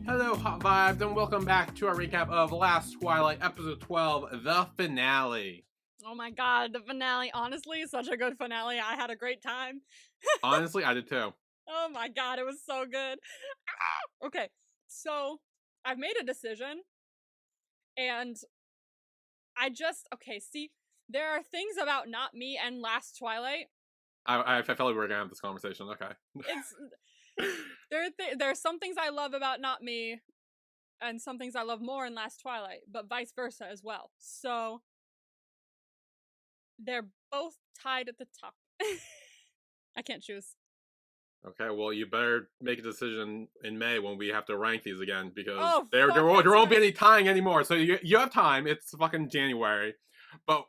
Hello, Hot Vibes, and welcome back to our recap of Last Twilight, episode 12, the finale. Oh my god, the finale. Honestly, such a good finale. I had a great time. Honestly, I did too. Oh my god, it was so good. Okay, so I've made a decision, and see, there are things about Not Me and Last Twilight. I felt like we were gonna have this conversation, okay. There are some things I love about Not Me, and some things I love more in Last Twilight, but vice versa as well. So, they're both tied at the top. I can't choose. Okay, well, you better make a decision in May when we have to rank these again, because Oh, there fuck, won't be that's any tying anymore, so you have time. It's fucking January. But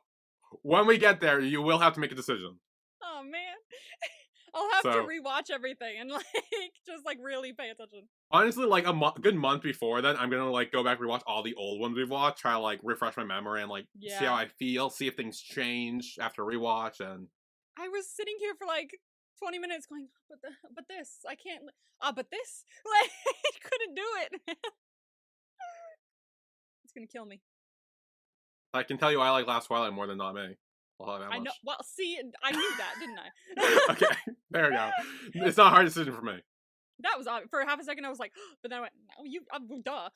when we get there, you will have to make a decision. Oh man. I'll have to rewatch everything and just really pay attention. Honestly, like good month before then, I'm gonna go back rewatch all the old ones we've watched, try to refresh my memory and see how I feel, see if things change after rewatch. And I was sitting here for 20 minutes going, but this, I can't, but this, I couldn't do it. It's gonna kill me. I can tell you I like Last Twilight more than Not Me. I know. Well, see, I knew that, didn't I? Okay, there we go. It's not a hard decision for me. That was for half a second. I was like, but then I went, "No, you, duh."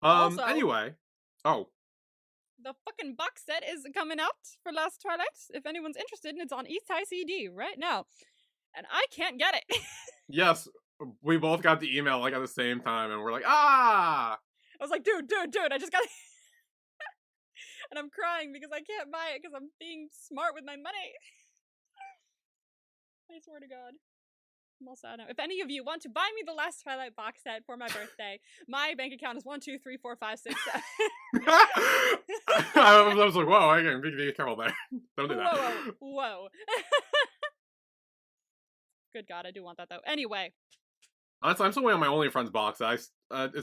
Also, anyway, the fucking box set is coming out for Last Twilight. If anyone's interested, it's on East High CD right now, and I can't get it. Yes, we both got the email at the same time, and we're like, ah! I was like, dude, I just got it. And I'm crying because I can't buy it because I'm being smart with my money. I swear to God. I'm all sad now. If any of you want to buy me the Last Twilight box set for my birthday, my bank account is 1, 2, 3, 4, 5, 6, 7. I was like, whoa, I can be careful there. Don't do that. Whoa. Good God, I do want that though. Anyway. Honestly, I'm still waiting on my OnlyFriends box. It's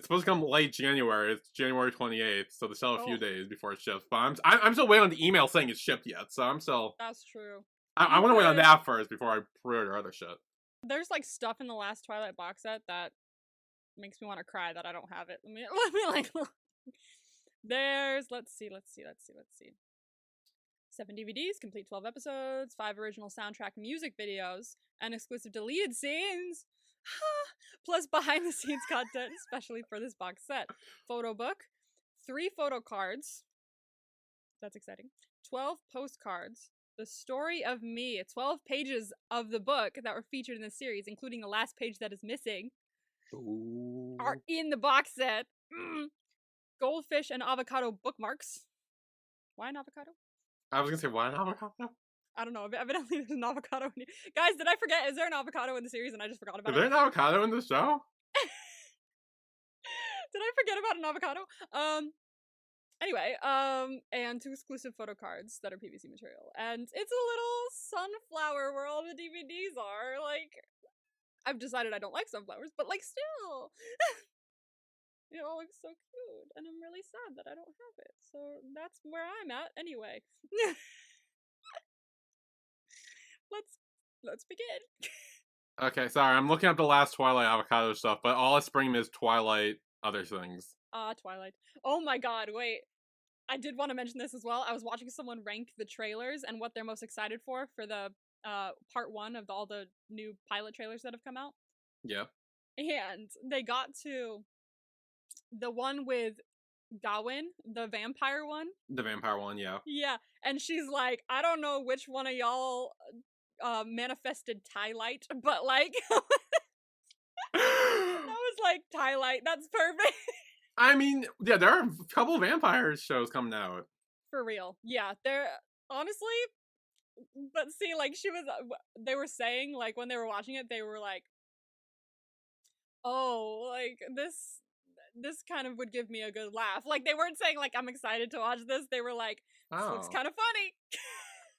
supposed to come late January. It's January 28th, so there's still a few days before it ships. But I'm still waiting on the email saying it's shipped yet, so I'm still... That's true. I want to wait on that first before I pre-order other shit. There's stuff in the Last Twilight box set that makes me want to cry that I don't have it. Let me look. There's, let's see. 7 DVDs, complete 12 episodes, 5 original soundtrack music videos, and exclusive deleted scenes. Plus behind the scenes content, especially for this box set. Photo book, 3 photo cards. That's exciting. 12 postcards. The story of me. 12 pages of the book that were featured in the series, including the last page that is missing, are in the box set. Goldfish and avocado bookmarks. Why an avocado? I was gonna say, why an avocado? I don't know. Evidently, there's an avocado in here. Guys, did I forget? Is there an avocado in the series and I just forgot about it? Is there an avocado in the show? Did I forget about an avocado? Anyway, and 2 exclusive photo cards that are PVC material. And it's a little sunflower where all the DVDs are. I've decided I don't like sunflowers, but still. It all looks so cute. And I'm really sad that I don't have it. So that's where I'm at anyway. Let's begin. Okay, sorry, I'm looking up the Last Twilight avocado stuff, but all it's bringing me is Twilight other things. Twilight. Oh my god, wait. I did want to mention this as well. I was watching someone rank the trailers and what they're most excited for the part 1 of all the new pilot trailers that have come out. Yeah. And they got to the one with Gawain, the vampire one. The vampire one, yeah. Yeah, and she's like, I don't know which one of y'all manifested Twilight, but I was like, Twilight, that's perfect. I mean, yeah, there are a couple of vampire shows coming out. For real. Yeah, they're honestly, but see, they were saying, when they were watching it, they were like, oh, this kind of would give me a good laugh. They weren't saying, I'm excited to watch this. They were like, this looks kind of funny.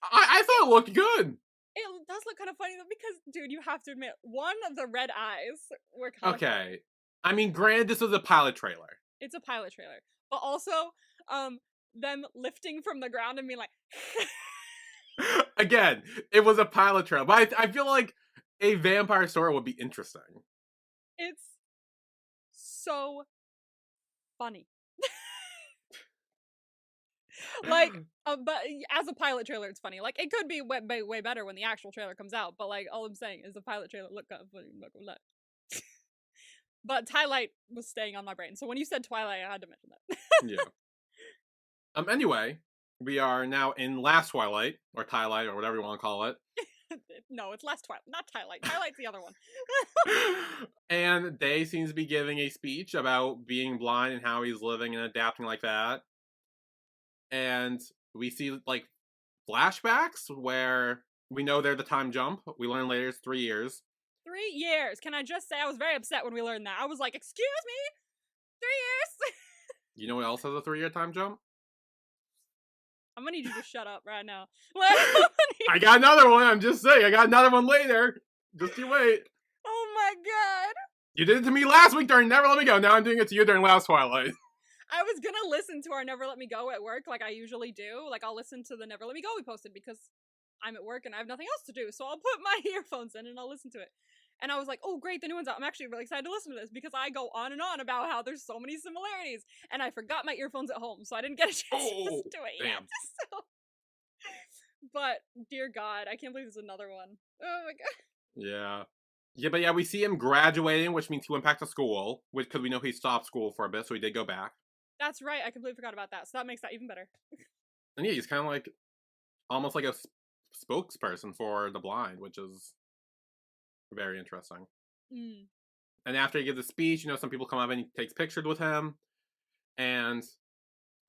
I thought it looked good. It does look kind of funny, though, because, dude, you have to admit, one of the red eyes were kind of funny. I mean, granted, this was a pilot trailer. It's a pilot trailer. But also, them lifting from the ground and being like... Again, it was a pilot trailer. But I feel like a vampire story would be interesting. It's so funny. Like, but as a pilot trailer, it's funny. Like, it could be way better when the actual trailer comes out. But like, all I'm saying is the pilot trailer looked kind of funny. I'm not gonna lie. But Twilight was staying on my brain, so when you said Twilight, I had to mention that. Yeah. Anyway, we are now in Last Twilight, or Twilight, or whatever you want to call it. No, it's Last Twilight, not Twilight. Twilight's the other one. And Day seems to be giving a speech about being blind and how he's living and adapting like that. And we see, like, flashbacks where we know they're the time jump. We learn later it's 3 years. 3 years. Can I just say I was very upset when we learned that. I was like, excuse me? 3 years? You know what else has a 3-year time jump? I'm gonna need you to shut up right now. I got another one. I'm just saying. I got another one later. Just you wait. Oh my god. You did it to me last week during Never Let Me Go. Now I'm doing it to you during Last Twilight. I was gonna listen to our Never Let Me Go at work like I usually do. Like, I'll listen to the Never Let Me Go we posted because I'm at work and I have nothing else to do. So I'll put my earphones in and I'll listen to it. And I was like, oh, great, the new one's out. I'm actually really excited to listen to this because I go on and on about how there's so many similarities. And I forgot my earphones at home, so I didn't get a chance to listen to it yet. So. But, dear God, I can't believe there's another one. Oh my god. Yeah. Yeah, but yeah, we see him graduating, which means he went back to school, because we know he stopped school for a bit, so he did go back. That's right, I completely forgot about that, so that makes that even better. And yeah, he's kind of like, almost like a spokesperson for the blind, which is very interesting. Mm. And after he gives a speech, some people come up and he takes pictures with him. And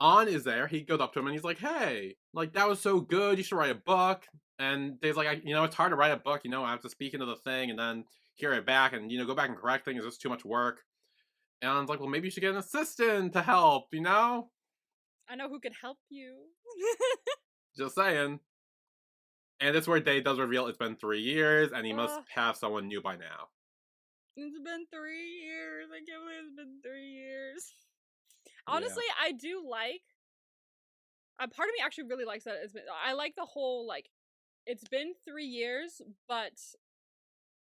On is there. He goes up to him and he's like, hey, like, that was so good. You should write a book. And Dave's like, it's hard to write a book. I have to speak into the thing and then hear it back and, go back and correct things. It's just too much work. And On's like, well, maybe you should get an assistant to help, I know who could help you. Just saying. And that's where Dave does reveal it's been 3 years and he must have someone new by now. It's been 3 years. I can't believe it's been 3 years. Honestly, yeah. I do like. Part of me actually really likes that. I like the whole, like, it's been 3 years, but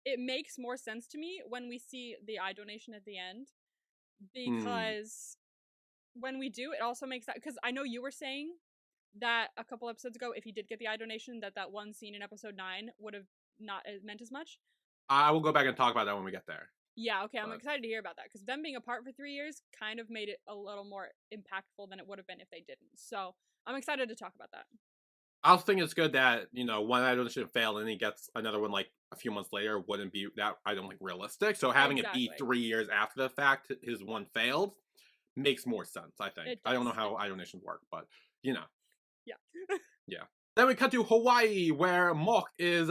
it makes more sense to me when we see the eye donation at the end. Because when we do, it also makes that. Because I know you were saying that a couple episodes ago, if he did get the eye donation, that one scene in episode 9 would have not meant as much. I will go back and talk about that when we get there. Yeah, okay, I'm excited to hear about that, because them being apart for 3 years kind of made it a little more impactful than it would have been if they didn't. So, I'm excited to talk about that. I also think it's good that, one eye donation failed and he gets another one, like, a few months later wouldn't be that, I don't think, realistic. So having it be 3 years after the fact his one failed makes more sense, I think. I don't know how eye donations work, but, Yeah. Yeah. Then we cut to Hawaii, where Mock is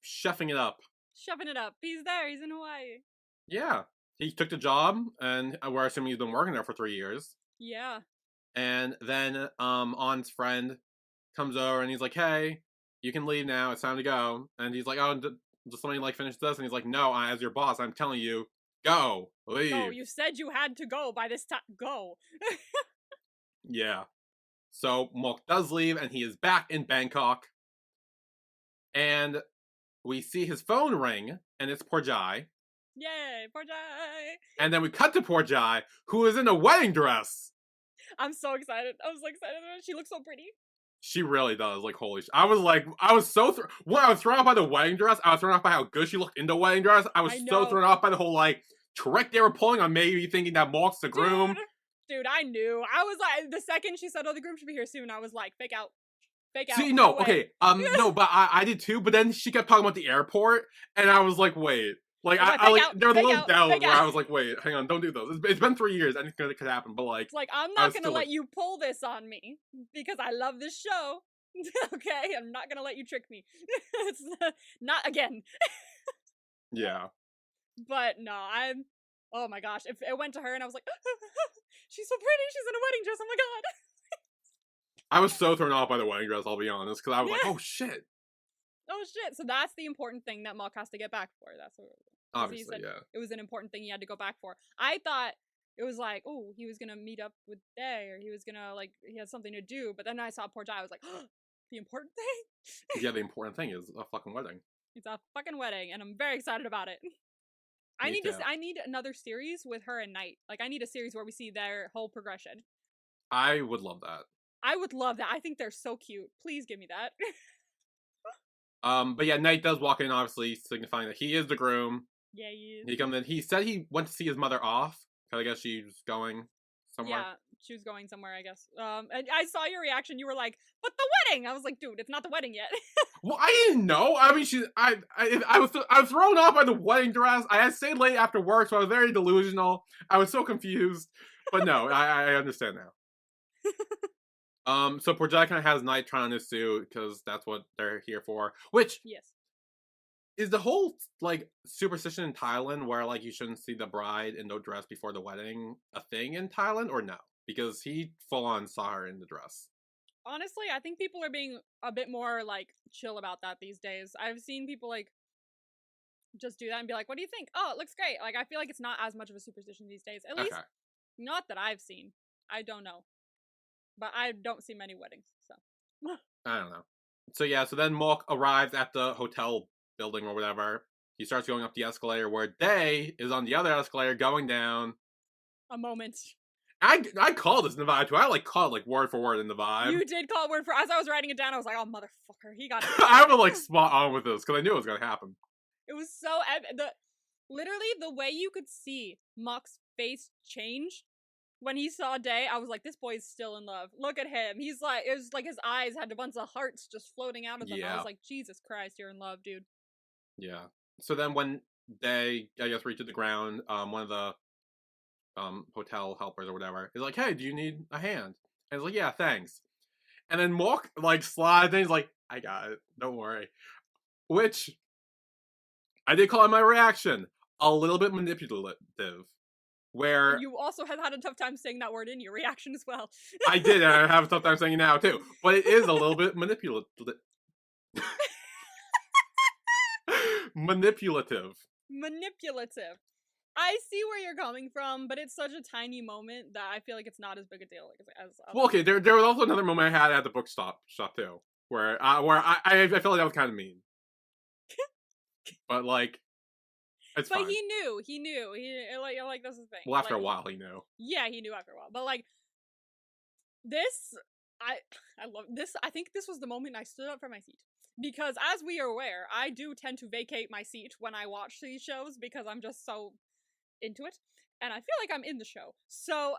chefing it up. Chefing it up. He's there. He's in Hawaii. Yeah. He took the job, and we're assuming he's been working there for 3 years. Yeah. And then On's friend comes over, and he's like, hey, you can leave now. It's time to go. And he's like, oh, does somebody, like, finish this? And he's like, no, as your boss, I'm telling you, go. Leave. No, you said you had to go by this time. Go. Yeah. So Mock does leave, and he is back in Bangkok. And we see his phone ring, and it's Porjai. Yay, Porjai! And then we cut to Porjai, who is in a wedding dress. I'm so excited. I was so excited. She looks so pretty. She really does. Like, holy shit. I was so when I was thrown off by the wedding dress, I was thrown off by how good she looked in the wedding dress. I was so thrown off by the whole, like, trick they were pulling on maybe thinking that Mock's the groom. Dude, I knew. I was like, the second she said, oh, the groom should be here soon, I was like, fake out. Fake out. See, no, okay. No, but I did too, but then she kept talking about the airport, and I was like, wait. Like, there was a little doubt where I was like, wait, hang on, don't do those. It's been 3 years, anything could happen, but like... It's like, I'm not gonna let you pull this on me, because I love this show. Okay? I'm not gonna let you trick me. It's not again. Yeah. But no, oh my gosh, if it went to her and I was like, she's so pretty, she's in a wedding dress, oh my god. I was so thrown off by the wedding dress, I'll be honest, because I was like, oh shit. Oh shit, so that's the important thing that Mock has to get back for. That's what obviously, yeah. It was an important thing he had to go back for. I thought it was like, oh, he was gonna meet up with Day, or he was gonna, like, he had something to do, but then I saw Porjai, I was like, oh, the important thing? Yeah, the important thing is a fucking wedding. It's a fucking wedding, and I'm very excited about it. I Me need too. I need another series with her and Knight. Like, I need a series where we see their whole progression. I would love that. I would love that. I think they're so cute. Please give me that. But yeah, Knight does walk in, obviously signifying that he is the groom. Yeah, he is. He comes in. He said he went to see his mother off. Cause I guess she's going somewhere. Yeah, she was going somewhere, I guess. And I saw your reaction. You were like, "But the wedding!" I was like, "Dude, it's not the wedding yet." Well, I didn't know. I mean, I was thrown off by the wedding dress. I had stayed late after work, so I was very delusional. I was so confused. But no, I understand now. So Porjai kind of has Knight trying on his suit because that's what they're here for. Which Yes. is the whole like superstition in Thailand where like you shouldn't see the bride in no dress before the wedding a thing in Thailand or no? Because he full on saw her in the dress. Honestly, I think people are being a bit more like chill about that these days. I've seen people like just do that and be like, "What do you think?" "Oh, it looks great." Like, I feel like it's not as much of a superstition these days. At least Okay. not that I've seen. I don't know. But I don't see many weddings, so. I don't know. So yeah, so then Mork arrives at the hotel building or whatever. He starts going up the escalator where Day is on the other escalator going down. A moment. I called this in the vibe too. I like called like word for word in the vibe. You did call word for as I was writing it down. I was like, "Oh, motherfucker, he got it." I was like spot on with this because I knew it was gonna happen. It was so literally the way you could see Mock's face change when he saw Day. I was like, "This boy's still in love. Look at him. He's like, it was like his eyes had a bunch of hearts just floating out of them." I Yeah. was like, "Jesus Christ, you're in love, dude." Yeah. So then when they, I guess, reach the ground, one of the hotel helpers or whatever is like, "Hey, do you need a hand?" And he's like, "Yeah, thanks." And then Mork like slides and he's like, "I got it. Don't worry." Which I did call it my reaction. A little bit manipulative. Where And you also had a tough time saying that word in your reaction as well. I did, and I have a tough time saying it now too. But it is a little bit manipulative. Manipulative. Manipulative. I see where you're coming from, but it's such a tiny moment that I feel like it's not as big a deal as Well, okay, there was also another moment I had at the bookstop shop too, where I felt like that was kind of mean. But like, it's But fine. he knew. He like that's the thing. Well, after like, a while, he knew. Yeah, he knew after a while. But like this, I love this. I think this was the moment I stood up from my seat because, as we are aware, I do tend to vacate my seat when I watch these shows because I'm just so into it, and I feel like I'm in the show. So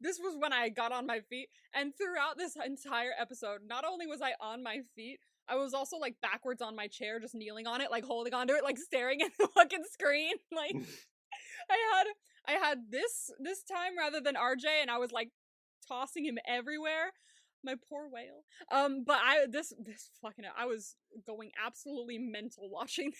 this was when I got on my feet, and throughout this entire episode, not only was I on my feet, I was also like backwards on my chair, just kneeling on it, like holding onto it, like staring at the fucking screen. Like I had this time rather than RJ, and I was like tossing him everywhere. My poor whale. But this fucking I was going absolutely mental watching.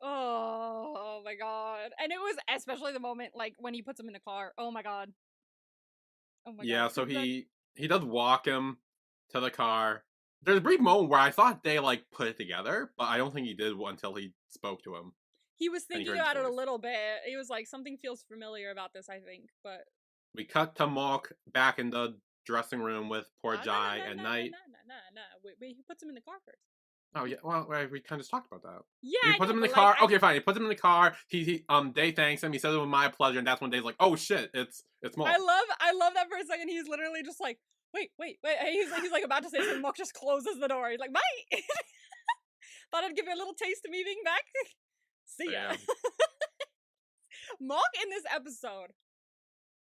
Oh my god. And it was especially the moment like when he puts him in the car. Oh my god. Oh my Yeah, god. so he does walk him to the car. There's a brief moment where I thought they like put it together, but I don't think he did until he spoke to him. He was And he thinking heard his about it a voice. little bit. He was like, something feels familiar about this, I think, but We cut to Mork back in the dressing room with poor Jai and Knight. Wait, he puts him in the car first. Oh yeah, well we kind of just talked about that. Yeah, He I puts know, him in the but, car. like, Okay, fine. He puts him in the car. He Day thanks him. He says it was my pleasure, and that's when Day's like, "Oh shit, it's Mork." I love that for a second. He's literally just like, wait. He's like about to say something. Mock just closes the door. He's like, bye. Thought I'd give you a little taste of me being back. See ya. Yeah. Mock in this episode,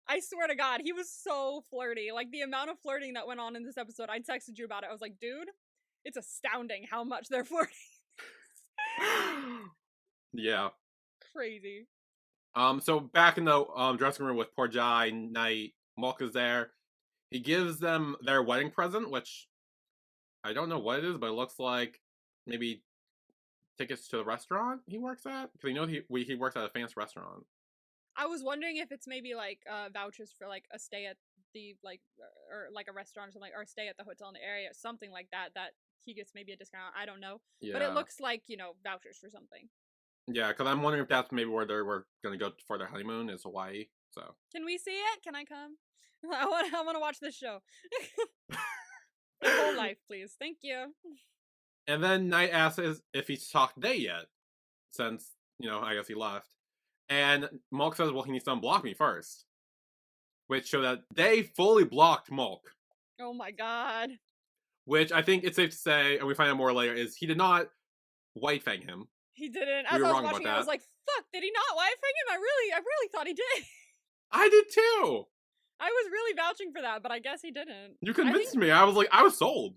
I swear to God, he was so flirty. Like, the amount of flirting that went on in this episode, I texted you about it. I was like, dude, it's astounding how much they're flirting. Yeah. Crazy. So back in the dressing room with poor Jai, Knight, Mork is there. He gives them their wedding present, which I don't know what it is, but it looks like maybe tickets to the restaurant he works at. Because he works at a fancy restaurant. I was wondering if it's maybe like vouchers for like a stay at the like or like a restaurant or something, or stay at the hotel in the area, something like that. That he gets maybe a discount. I don't know, Yeah. but it looks like, you know, vouchers for something. Yeah, because I'm wondering if that's maybe where they were going to go for their honeymoon is Hawaii. So Can we see it? Can I come? I want to watch this show. The whole life, please. Thank you. and then Knight asks if he's talked to Day yet, since, I guess he left. And Mulk says, well, he needs to unblock me first. Which showed that they fully blocked Mulk. Oh my god. Which I think it's safe to say, and we find out more later, is he did not white fang him. He didn't. We As were I was wrong about watching it, I was that. like, fuck, did he not white fang him? I really thought he did. I did too. I was really vouching for that, but I guess he didn't. You convinced me. I was sold.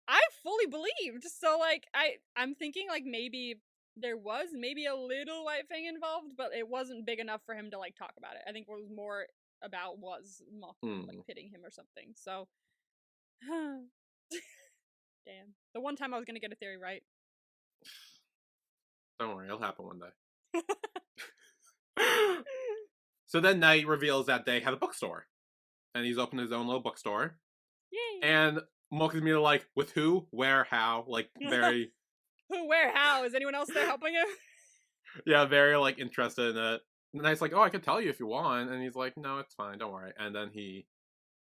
I fully believed. So like I'm thinking like maybe there was maybe a little white fang involved, but it wasn't big enough for him to like talk about it. I think what was more about was Mock like pitting him or something. So damn. The one time I was gonna get a theory right. Don't worry, it'll happen one day. So then Knight reveals that they had a bookstore. And he's opened his own little bookstore. Yay. And Mulk is immediately like, with who, where, how? Like, very... Who, where, how? Is anyone else there helping him? Yeah, very, like, interested in it. And Knight's like, oh, I could tell you if you want. And he's like, no, it's fine, don't worry. And then he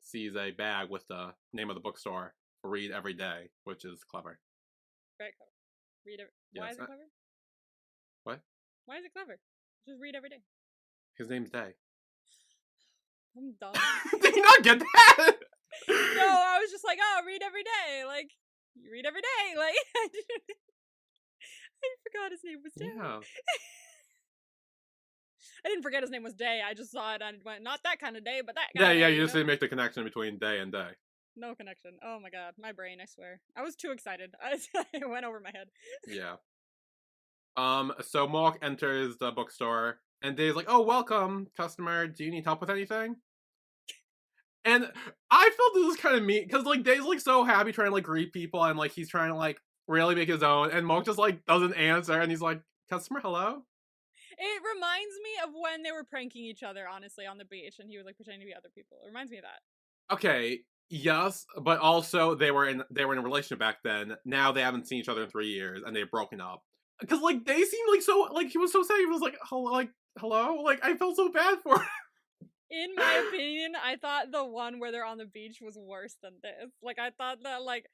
sees a bag with the name of the bookstore, Read Every Day, which is clever. Very clever. Why is it clever? What? Why is it clever? Just read every day. His name's Day. I'm dumb. Did you not get that? No, I was just like, oh, read every day. Like, you read every day. Like, I forgot his name was Day. Yeah. I didn't forget his name was Day. I just saw it and went, not that kind of day, but that kind of day. Yeah, you just didn't make the connection between Day and Day. No connection. Oh my god. My brain, I swear. I was too excited. It went over my head. Yeah. So Mulk enters the bookstore, and Dave's like, oh, welcome, customer. Do you need help with anything? And I felt this was kind of mean, because, like, Dave's, like, so happy trying to, like, greet people, and, like, he's trying to, like, really make his own, and Mulk just, like, doesn't answer, and he's like, customer, hello? It reminds me of when they were pranking each other, honestly, on the beach, and he was, like, pretending to be other people. It reminds me of that. Okay, yes, but also they were in a relationship back then. Now they haven't seen each other in 3 years, and they've broken up. Because, like, they seemed, like, so, like, he was so sad, he was like, hello? Like, I felt so bad for him. In my opinion, I thought the one where they're on the beach was worse than this. Like, I thought that, like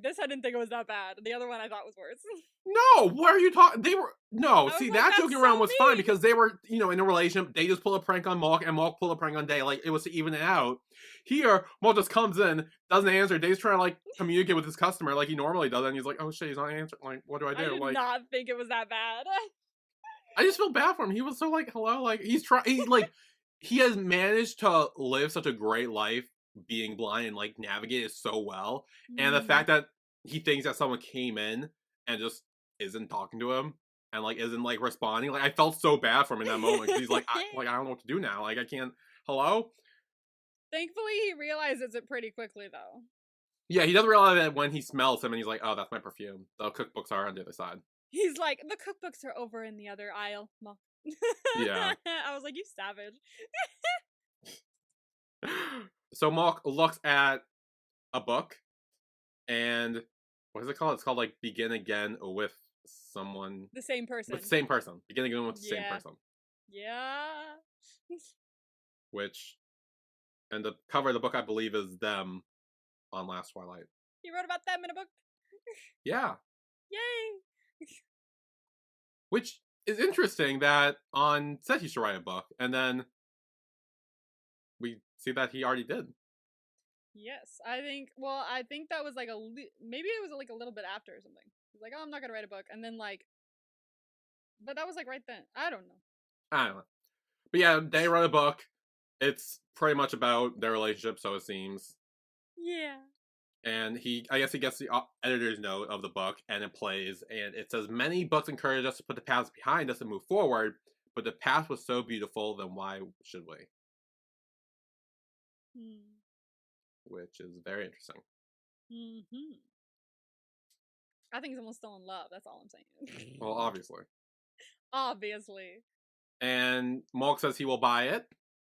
this I didn't think it was that bad. The other one I thought was worse. No, what are you talking? They were no. See, like, that that's joking so around was fine mean. because they were, in a relationship. They just pull a prank on Mulk, and Mulk pull a prank on Day. Like, it was to even it out. Here, Mulk just comes in, doesn't answer. Day's trying to, like, communicate with his customer like he normally does, and he's like, "Oh shit, he's not answering. Like, what do I do?" I did like, not think it was that bad. I just feel bad for him. He was so like, hello, like he's trying. Like, he has managed to live such a great life, being blind and like navigate it so well, and the fact that he thinks that someone came in and just isn't talking to him and like isn't like responding. Like, I felt so bad for him in that moment. He's like, I don't know what to do now. Like, I can't. Hello. Thankfully, he realizes it pretty quickly, though. Yeah, he doesn't realize that when he smells him, and he's like, oh, that's my perfume. The cookbooks are on the other side. He's like, the cookbooks are over in the other aisle. Yeah. I was like, you savage. So Mulk looks at a book, and what is it called? It's called like Begin Again with Someone. The same person. With the same person. Begin Again with the same person. Yeah. Which, and the cover of the book, I believe, is them on Last Twilight. He wrote about them in a book? Yeah. Yay! Which is interesting that on set he should write a book, and then we see that he already did. Yes, I think that was like maybe it was like a little bit after or something. He's like, oh, I'm not gonna write a book, and then like, but that was like right then. I don't know. But yeah, they wrote a book. It's pretty much about their relationship, so it seems. Yeah. And I guess he gets the editor's note of the book, and it plays, and it says, many books encourage us to put the past behind us and move forward, but the past was so beautiful, then why should we? Which is very interesting. I think someone's still in love, that's all I'm saying. Well, obviously. Obviously. And Mulk says he will buy it,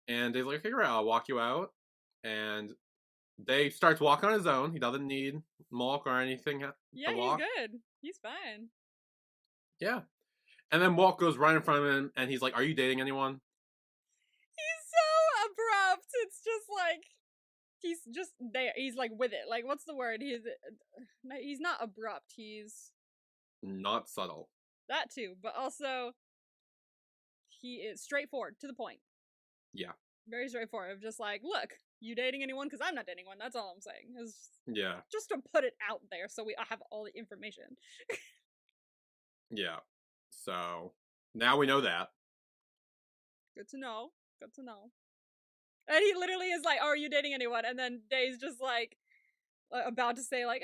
and he's like, okay, great, I'll walk you out. And Dave starts walking on his own. He doesn't need Mulk or anything to walk. He's good. He's fine. Yeah. And then Mulk goes right in front of him, and he's like, are you dating anyone? He's so abrupt. It's just like, he's just there. He's like with it. Like, what's the word? He's not abrupt. He's not subtle. That too, but also he is straightforward, to the point. Yeah. Very straightforward. Of just like, look, you dating anyone? Because I'm not dating anyone. That's all I'm saying. Is Yeah. just to put it out there so I have all the information. Yeah. So now we know that. Good to know. Good to know. And he literally is like, "Oh, are you dating anyone?" And then Day's just like about to say like,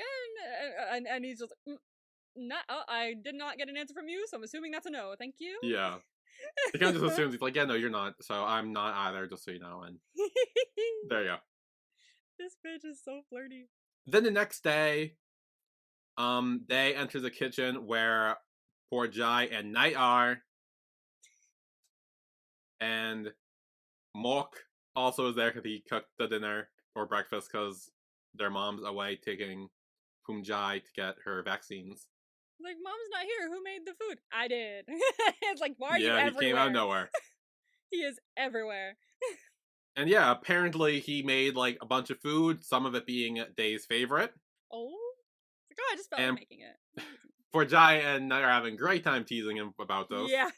and he's just like, "No, I did not get an answer from you, so I'm assuming that's a no. Thank you." Yeah. He kind of just assumes, he's like, yeah, no, you're not. So I'm not either, just so you know. And there you go. This bitch is so flirty. Then the next day, they enter the kitchen where poor Jai and Knight are. And Mork also is there because he cooked the dinner or breakfast because their mom's away taking Jai to get her vaccines. Like, mom's not here. Who made the food? I did. It's like, why are you Yeah, he everywhere? came out of nowhere. He is everywhere. And yeah, apparently he made like a bunch of food, some of it being Day's favorite. Oh, it's like, oh, I just felt like And making it. poor Jai and Knight are having a great time teasing him about this. Yeah,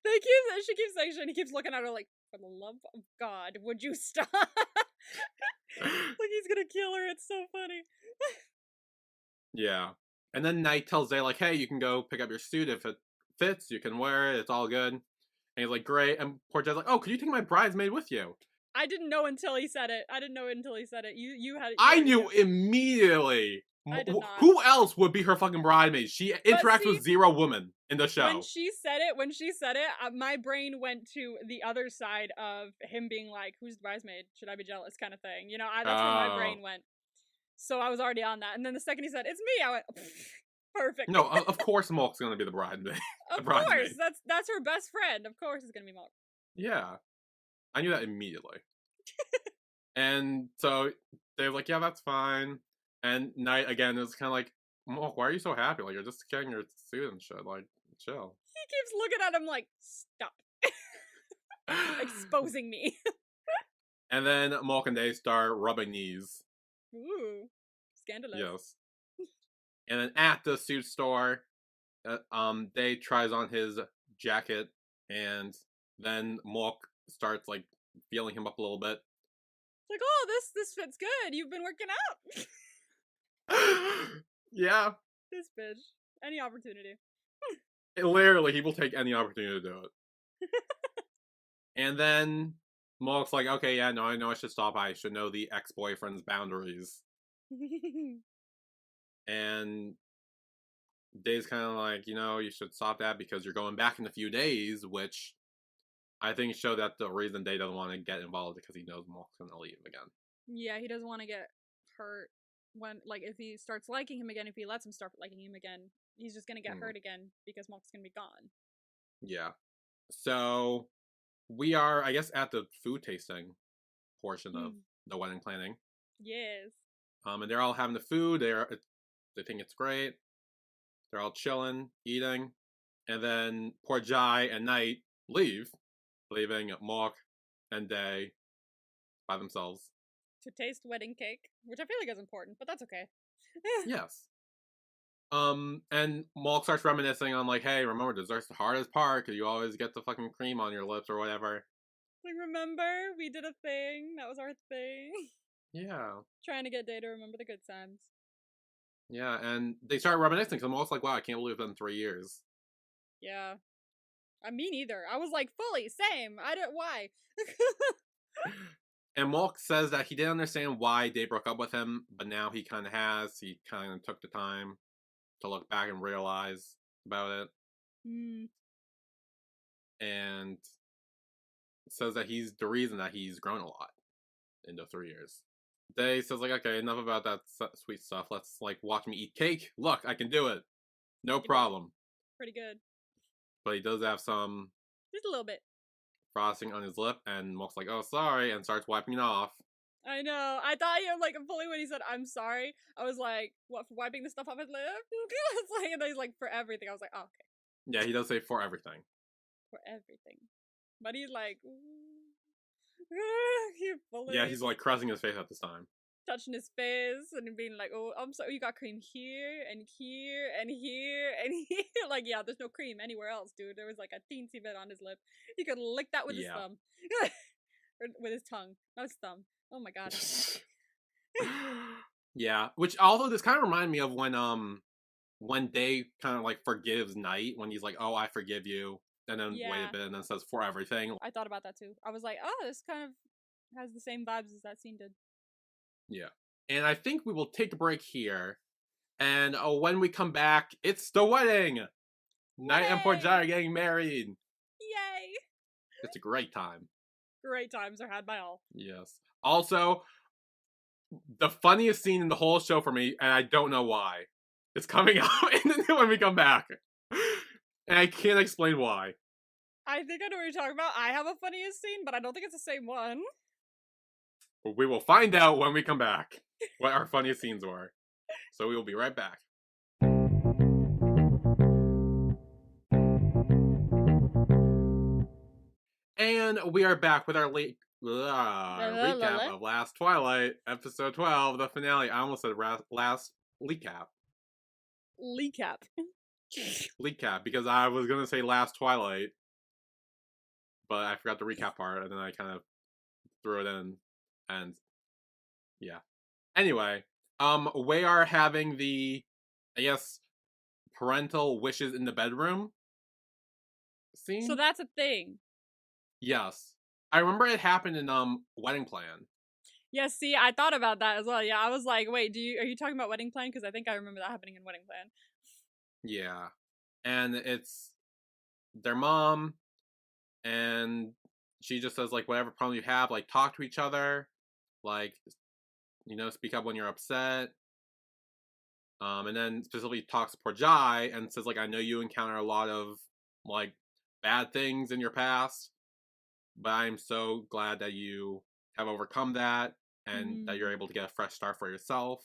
she keeps saying, and he keeps looking at her like, for the love of God, would you stop? Like he's gonna kill her. It's so funny. Yeah. And then Knight tells Day, like, hey, you can go pick up your suit if it fits, you can wear it, it's all good. And he's like, great. And poor Jai's like, oh, could you take my bridesmaid with you? I didn't know until he said it. You had it. I knew immediately. I did not. Who else would be her fucking bridesmaid? She interacts with zero women in the show. When she said it, my brain went to the other side of him being like, who's the bridesmaid? Should I be jealous? Kind of thing. You know, that's where my brain went. So I was already on that. And then the second he said, it's me, I went, perfect. No, of course Mulk's gonna be the bridesmaid. Of course. That's her best friend. Of course it's gonna be Mulk. Yeah. I knew that immediately. And so they're like, yeah, that's fine. And Knight, again, is kind of like, Mulk, why are you so happy? Like, you're just getting your suit and shit. Like, chill. He keeps looking at him like, stop. Exposing me. And then Mulk and Day start rubbing knees. Ooh. Scandalous. Yes. And then at the suit store, Day tries on his jacket, and then Mulk starts, like, feeling him up a little bit. Like, oh, this fits good. You've been working out. Yeah. This bitch. Any opportunity. Literally, he will take any opportunity to do it. And then Mulk's like, okay, yeah, no, I know I should stop. I should know the ex-boyfriend's boundaries. And Day's kind of like, you should stop that because you're going back in a few days, which I think showed that the reason Day doesn't want to get involved is because he knows Mulk's going to leave again. Yeah, he doesn't want to get hurt when, like, if he starts liking him again, if he lets him start liking him again, he's just going to get hurt again because Mulk's going to be gone. Yeah. So we are, I guess, at the food tasting portion of the wedding planning. Yes. And they're all having the food. They think it's great. They're all chilling, eating. And then poor Jai and Knight leave, leaving Mulk and Day by themselves. To taste wedding cake, which I feel like is important, but that's okay. Yes. And Mulk starts reminiscing on, like, hey, remember, dessert's the hardest part because you always get the fucking cream on your lips or whatever. Like, remember? We did a thing. That was our thing. Yeah. Trying to get Day to remember the good times. Yeah, and they start reminiscing because Mulk's like, wow, I can't believe it's been 3 years. Yeah. Me neither. I was like, fully, same. Why? And Mulk says that he didn't understand why Day broke up with him, but now he kind of has. He kind of took the time to look back and realize about it. And says that he's the reason that he's grown a lot in the 3 years. Day says, like, okay, enough about that sweet stuff. Let's, like, watch me eat cake. Look, I can do it. No problem. Pretty good. But he does have some... Just a little bit. Frosting on his lip, and Mulk's like, oh, sorry, and starts wiping it off. I know. I thought like, fully when he said, I'm sorry, I was like, what, for wiping the stuff off his lip? It's like, and then he's like, for everything. I was like, oh, okay. Yeah, he does say for everything. For everything. But he's like, yeah, he's like crossing his face at this time. touching his face and being like, "Oh, I'm sorry, you got cream here and here and here and here." Like, yeah, there's no cream anywhere else, dude. There was like a teensy bit on his lip. He could lick that with his Yeah. thumb, or with his tongue, not his thumb. Oh my god. Yeah, which although this kind of reminded me of when Day kind of like forgives Knight when he's like, "Oh, I forgive you," and then wait Yeah, a bit and then says for everything. I thought about that too. I was like, oh, this kind of has the same vibes as that scene did. Yeah, and I think we will take a break here, and when we come back, it's the wedding. Knight and Portia are getting married. Yay! It's a great time. Great times are had by all. Yes. Also, the funniest scene in the whole show for me, and I don't know why. It's coming out when we come back. And I can't explain why. I think I know what you're talking about. I have a funniest scene, but I don't think it's the same one. But we will find out when we come back what our funniest scenes were. So we will be right back. And we are back with our recap of Last Twilight, episode 12, the finale. I almost said last recap. Recap. Recap, because I was going to say Last Twilight, but I forgot the recap part, and then I kind of threw it in, and yeah. Anyway, we are having the, I guess, parental wishes in the bedroom scene. So that's a thing. Yes. I remember it happened in Wedding Plan. Yeah, see, I thought about that as well. Yeah, I was like, wait, are you talking about Wedding Plan? Because I think I remember that happening in Wedding Plan. Yeah. And it's their mom, and she just says, like, whatever problem you have, like, talk to each other, like, you know, speak up when you're upset. And then specifically talks to Porjai and says, like, I know you encounter a lot of, like, bad things in your past, but I'm so glad that you have overcome that and that you're able to get a fresh start for yourself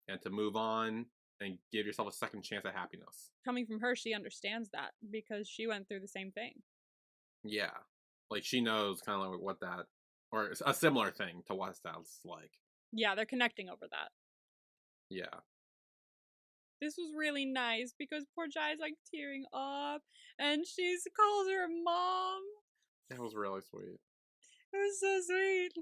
and to move on and give yourself a second chance at happiness. Coming from her, she understands that because she went through the same thing. Yeah. Like, she knows kind of like what that, or a similar thing to what that's like. Yeah, they're connecting over that. Yeah. This was really nice because poor Jai's like tearing up and she calls her mom. That was really sweet. It was so sweet.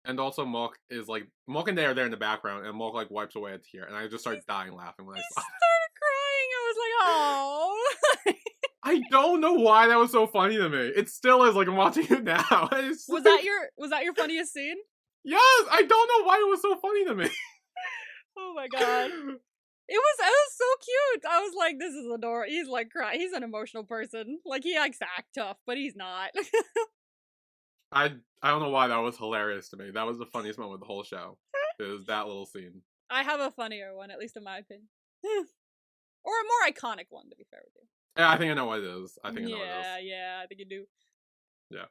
And also Mok is like, Mok and Day are there in the background, and Mok like wipes away a tear, and I just started dying laughing when I saw it. Started crying. I was like, oh. I don't know why that was so funny to me. It still is, like, I'm watching it now. Was that your funniest scene? Yes, I don't know why it was so funny to me. Oh my god. It was so cute. I was like, this is adorable. He's like crying. He's an emotional person. Like, he likes to act tough, but he's not. I don't know why that was hilarious to me. That was the funniest moment of the whole show. It was that little scene. I have a funnier one, at least in my opinion. Or a more iconic one, to be fair with you. Yeah, I think I know what it is. I think I know what it is. Yeah, I think you do. Yeah.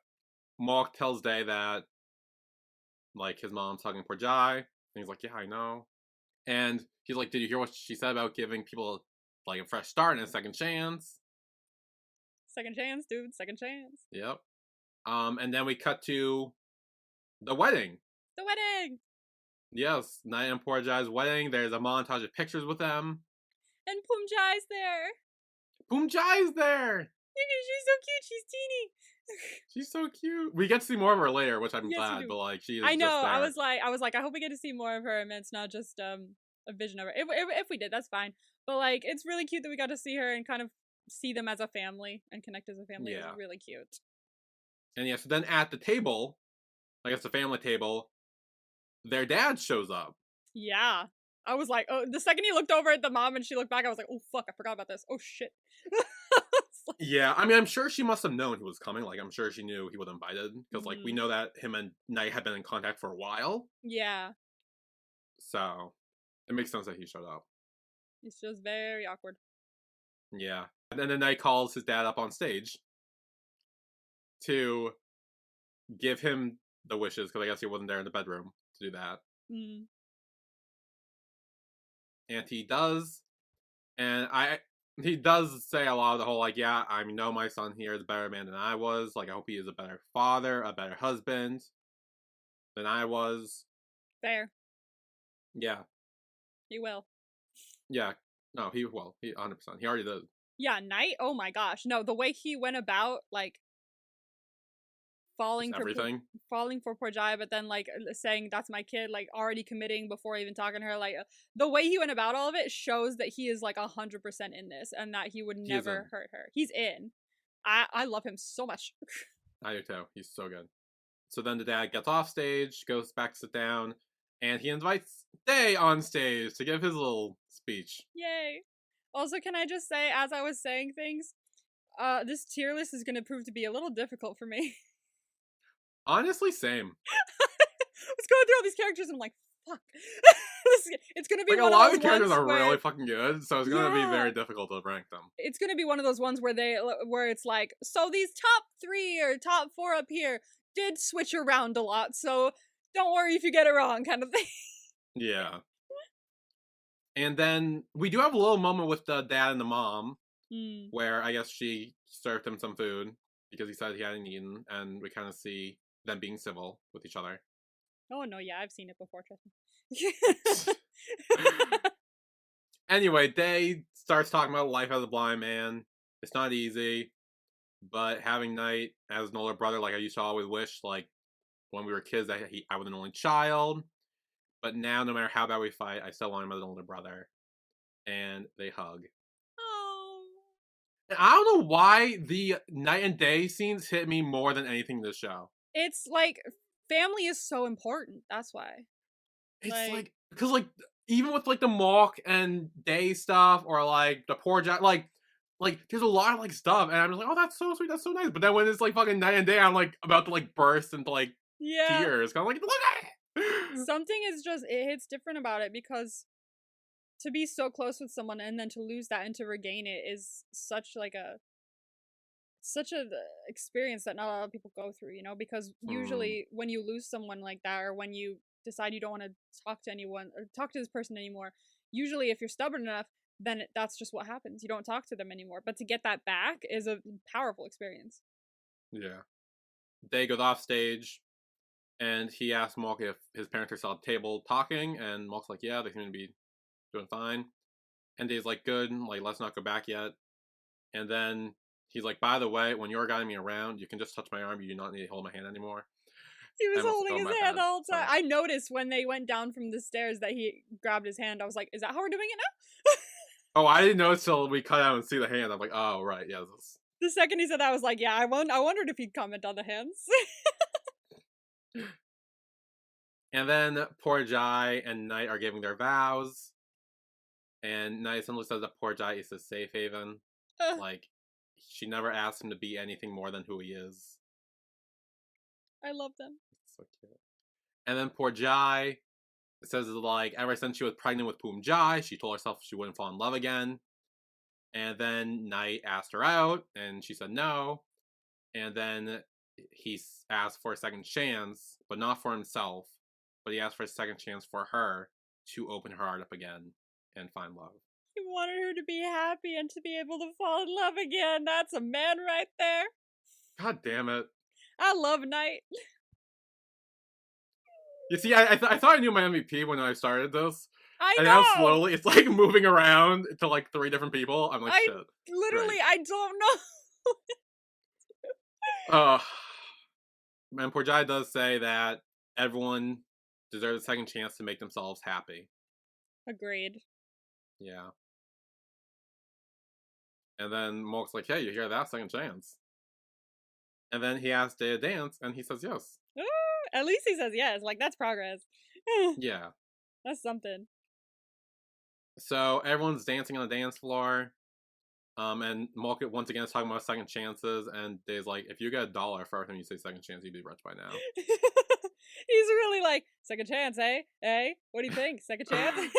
Mok tells Day that, like, his mom's hugging poor Jai. And he's like, yeah, I know. And he's like, did you hear what she said about giving people, like, a fresh start and a second chance? Second chance, dude. Second chance. Yep. And then we cut to the wedding. The wedding! Yes, Knight and Poor Jai's wedding. There's a montage of pictures with them. And Poomjai's there. Poomjai's there! She's so cute. She's teeny. She's so cute. We get to see more of her later, which I'm Yes, glad, but like she is I know. just there. I was like, I hope we get to see more of her, and it's not just a vision of her. If we did, that's fine. But like, it's really cute that we got to see her and kind of see them as a family and connect as a family. Yeah. It was really cute. And yeah, so then at the table, I guess the family table, their dad shows up. Yeah. I was like, oh, the second he looked over at the mom and she looked back, I was like, oh fuck, I forgot about this. Oh shit. Yeah, I mean, I'm sure she must have known he was coming. Like, I'm sure she knew he was invited because, like, we know that him and Knight had been in contact for a while. Yeah. So it makes sense that he showed up. It's just very awkward. Yeah, and then Knight calls his dad up on stage to give him the wishes because I guess he wasn't there in the bedroom to do that. And he does, and he does say a lot of the whole, like, yeah, I know my son here is a better man than I was. Like, I hope he is a better father, a better husband than I was. Fair. Yeah. He will. Yeah. No, he 100%. He already did. Yeah, Knight. Oh my gosh, no, the way he went about like Just falling for everything. falling for poor Jaya, but then like saying that's my kid, like already committing before even talking to her. Like the way he went about all of it shows that he is like 100% in this, and that he would He is never in. hurt her. He's in. I love him so much. I do too. He's so good. So then the dad gets off stage, goes back to sit down, and he invites Day on stage to give his little speech. Yay! Also, can I just say, as I was saying things, this tier list is gonna prove to be a little difficult for me. Honestly, same. I was going through all these characters and I'm like, fuck. It's gonna be Like, a one of lot of those the characters ones are where really fucking good, so it's gonna be yeah, very difficult to rank them. it's gonna be one of those ones where it's like, so these top 3 or top 4 up here did switch around a lot, so don't worry if you get it wrong, kind of thing. Yeah. And then we do have a little moment with the dad and the mom, Mm. where I guess she served him some food because he said he hadn't eaten, and we kind of see them being civil with each other. Oh no, yeah, I've seen it before, trust me. Anyway, Day starts talking about life as a blind man. It's not easy, but having Knight as an older brother, like I used to always wish, like when we were kids, that I was an only child. But now, no matter how bad we fight, I still want him as an older brother. And they hug. Oh. And I don't know why the night and day scenes hit me more than anything in this show. It's like family is so important. That's why. It's like because even with like the Mock and Day stuff, or like the poor Jack, like there's a lot of like stuff, and I'm just like, oh, that's so sweet, that's so nice. But then when it's like fucking night and day, I'm like about to like burst into like yeah. tears. I'm like, look at it. Something is just it hits different about it because to be so close with someone and then to lose that and to regain it is such a experience that not a lot of people go through, you know, because usually when you lose someone like that or when you decide you don't want to talk to anyone or talk to this person anymore, usually if you're stubborn enough, then that's just what happens. You don't talk to them anymore. But to get that back is a powerful experience. Yeah. Day goes off stage, and he asks Mock if his parents are still at the table talking, and Mock's like, yeah, they seem to be doing fine. And Day's like, good, like, let's not go back yet. And then he's like, by the way, when you're guiding me around, you can just touch my arm, you do not need to hold my hand anymore. He was I almost holding fell his my hand the pants, whole time. so. I noticed when they went down from the stairs that he grabbed his hand. I was like, is that how we're doing it now? Oh, I didn't notice till we cut out and see the hand. I'm like, oh, right, yeah, this. The second he said that, I was like, yeah, I wondered if he'd comment on the hands. And then poor Jai and Knight are giving their vows. And Knight simply says that poor Jai is his safe haven. Like, she never asked him to be anything more than who he is. I love them. So cute. And then poor Jai says, like, ever since she was pregnant with Poom Jai, she told herself she wouldn't fall in love again. And then Knight asked her out, and she said no. And then he asked for a second chance, but not for himself. But he asked for a second chance for her to open her heart up again and find love. He wanted her to be happy and to be able to fall in love again. That's a man right there. God damn it. I love Knight. You see, I thought I knew my MVP when I started this. I and know. now slowly it's like moving around to like 3 different people. I'm like, shit. Literally, Right. I don't know. And poor Jai does say that everyone deserves a second chance to make themselves happy. Agreed. Yeah. And then Mock's like, hey, you hear that? Second chance. And then he asks Day to dance, and he says yes. At least he says yes. Like, that's progress. Yeah. That's something. So everyone's dancing on the dance floor. And Mock once again is talking about second chances, and Day's like, if you get $1 for every time you say second chance, you'd be rich by now. He's really like, second chance, eh? Eh? What do you think? Second chance?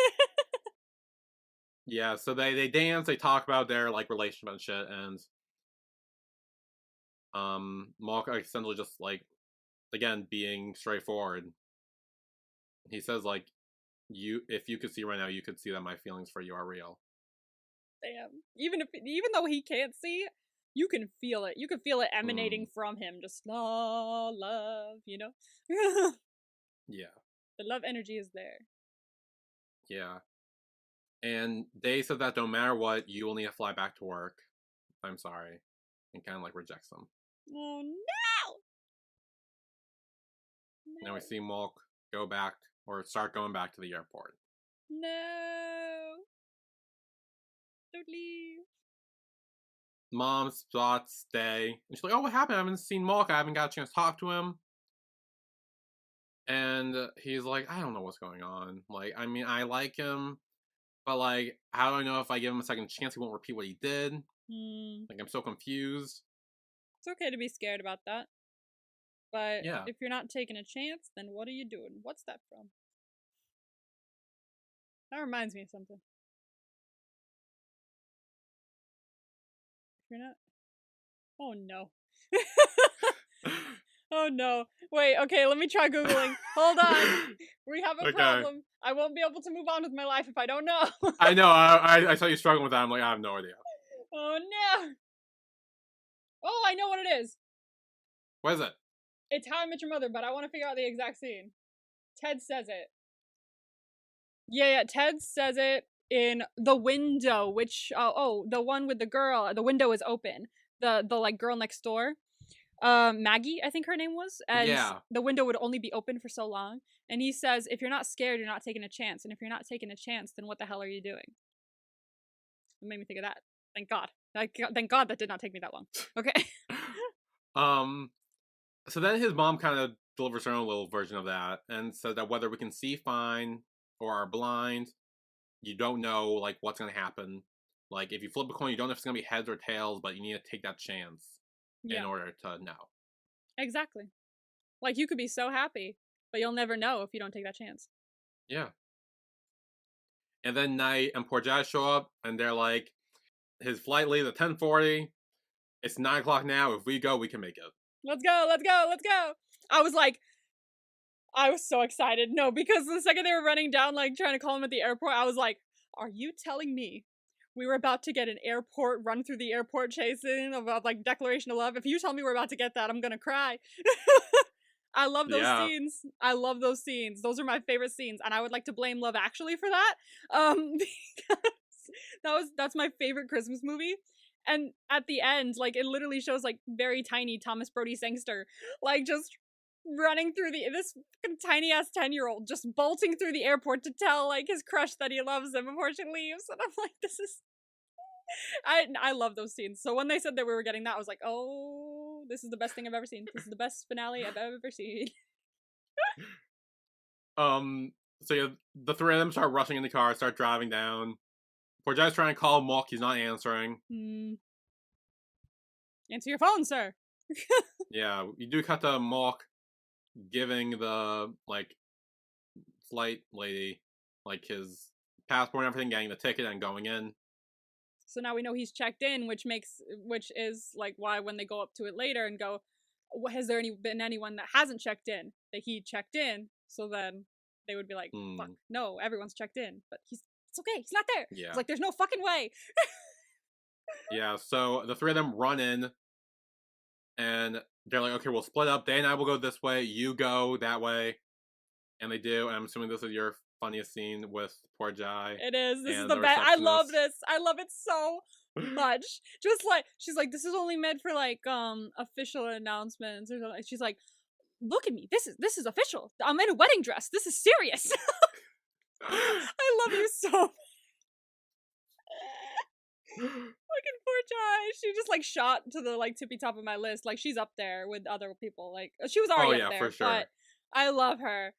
Yeah, so they dance, they talk about their like relationship and shit, and Mock essentially just like, again, being straightforward. He says like, if you could see right now, you could see that my feelings for you are real. Damn. Even though he can't see, you can feel it. You can feel it emanating from him. Just love, you know? Yeah. The love energy is there. Yeah. And they said that no matter what, you will need to fly back to work. I'm sorry. And kind of like rejects them. Oh no! Now we see Mulk go back or start going back to the airport. No! Don't leave. Mom's thoughts stay. And she's like, oh, what happened? I haven't seen Mulk. I haven't got a chance to talk to him. And he's like, I don't know what's going on. Like, I mean, I like him, but like, how do I know if I give him a second chance he won't repeat what he did? Like, I'm so confused. It's okay to be scared about that. But Yeah. if you're not taking a chance, then what are you doing? What's that from? That reminds me of something. If you're not... Oh no. Oh no. Wait, okay, let me try Googling. Hold on. We have a problem. I won't be able to move on with my life if I don't know. I know, I saw you struggling with that. I'm like, I have no idea. Oh no. Oh, I know what it is. What is it? It's How I Met Your Mother, but I want to figure out the exact scene. Ted says it. Yeah, Ted says it in The Window, which, the one with the girl, the window is open. The like girl next door. Maggie, I think her name was, and the window would only be open for so long. And he says, if you're not scared, you're not taking a chance. And if you're not taking a chance, then what the hell are you doing? It made me think of that. Thank God. Thank God that did not take me that long. Okay. So then his mom kind of delivers her own little version of that and said that whether we can see fine or are blind, you don't know like what's gonna happen. Like if you flip a coin, you don't know if it's gonna be heads or tails, but you need to take that chance in order to know. Exactly. Like you could be so happy, but you'll never know if you don't take that chance. Yeah. And then Knight and Poor Jazz show up, and they're like, his flight leaves at 10:40. It's 9 o'clock now. If we go, we can make it. Let's go, let's go, let's go. I was so excited. No, because the second they were running down, like trying to call him at the airport, I was like, are you telling me we were about to get an airport run through the airport chasing of like Declaration of Love? If you tell me we're about to get that, I'm gonna cry. I love those scenes. I love those scenes. Those are my favorite scenes, and I would like to blame Love Actually for that. Because that's my favorite Christmas movie. And at the end, like it literally shows like very tiny Thomas Brody Sangster, like just running through this tiny ass 10-year-old just bolting through the airport to tell like his crush that he loves him before she leaves. And I'm like, this is I love those scenes. So when they said that we were getting that, I was like, oh, this is the best thing I've ever seen. This is the best finale I've ever seen. So yeah, the three of them start rushing in the car, start driving down. Poor Jai's trying to call Mulk, he's not answering. Answer your phone, sir. Yeah, you do cut to Mulk giving the like flight lady like his passport and everything, getting the ticket and going in. So now we know he's checked in, which is like why when they go up to it later and go, has there been anyone that hasn't checked in? That he checked in, so then they would be like, fuck, no, everyone's checked in, but it's okay, he's not there. Yeah. It's like, there's no fucking way. Yeah, so the three of them run in, and they're like, okay, we'll split up. Day and I will go this way, you go that way. And they do, and I'm assuming this is your funniest scene with Poor Jai. It is. This is the best. I love this. I love it so much. Just like, she's like, this is only meant for like official announcements or something. She's like, look at me. This is official. I'm in a wedding dress. This is serious. I love you so much. Fucking Poor Jai. She just like shot to the like tippy top of my list. Like she's up there with other people. Like she was already up there. For sure. But I love her.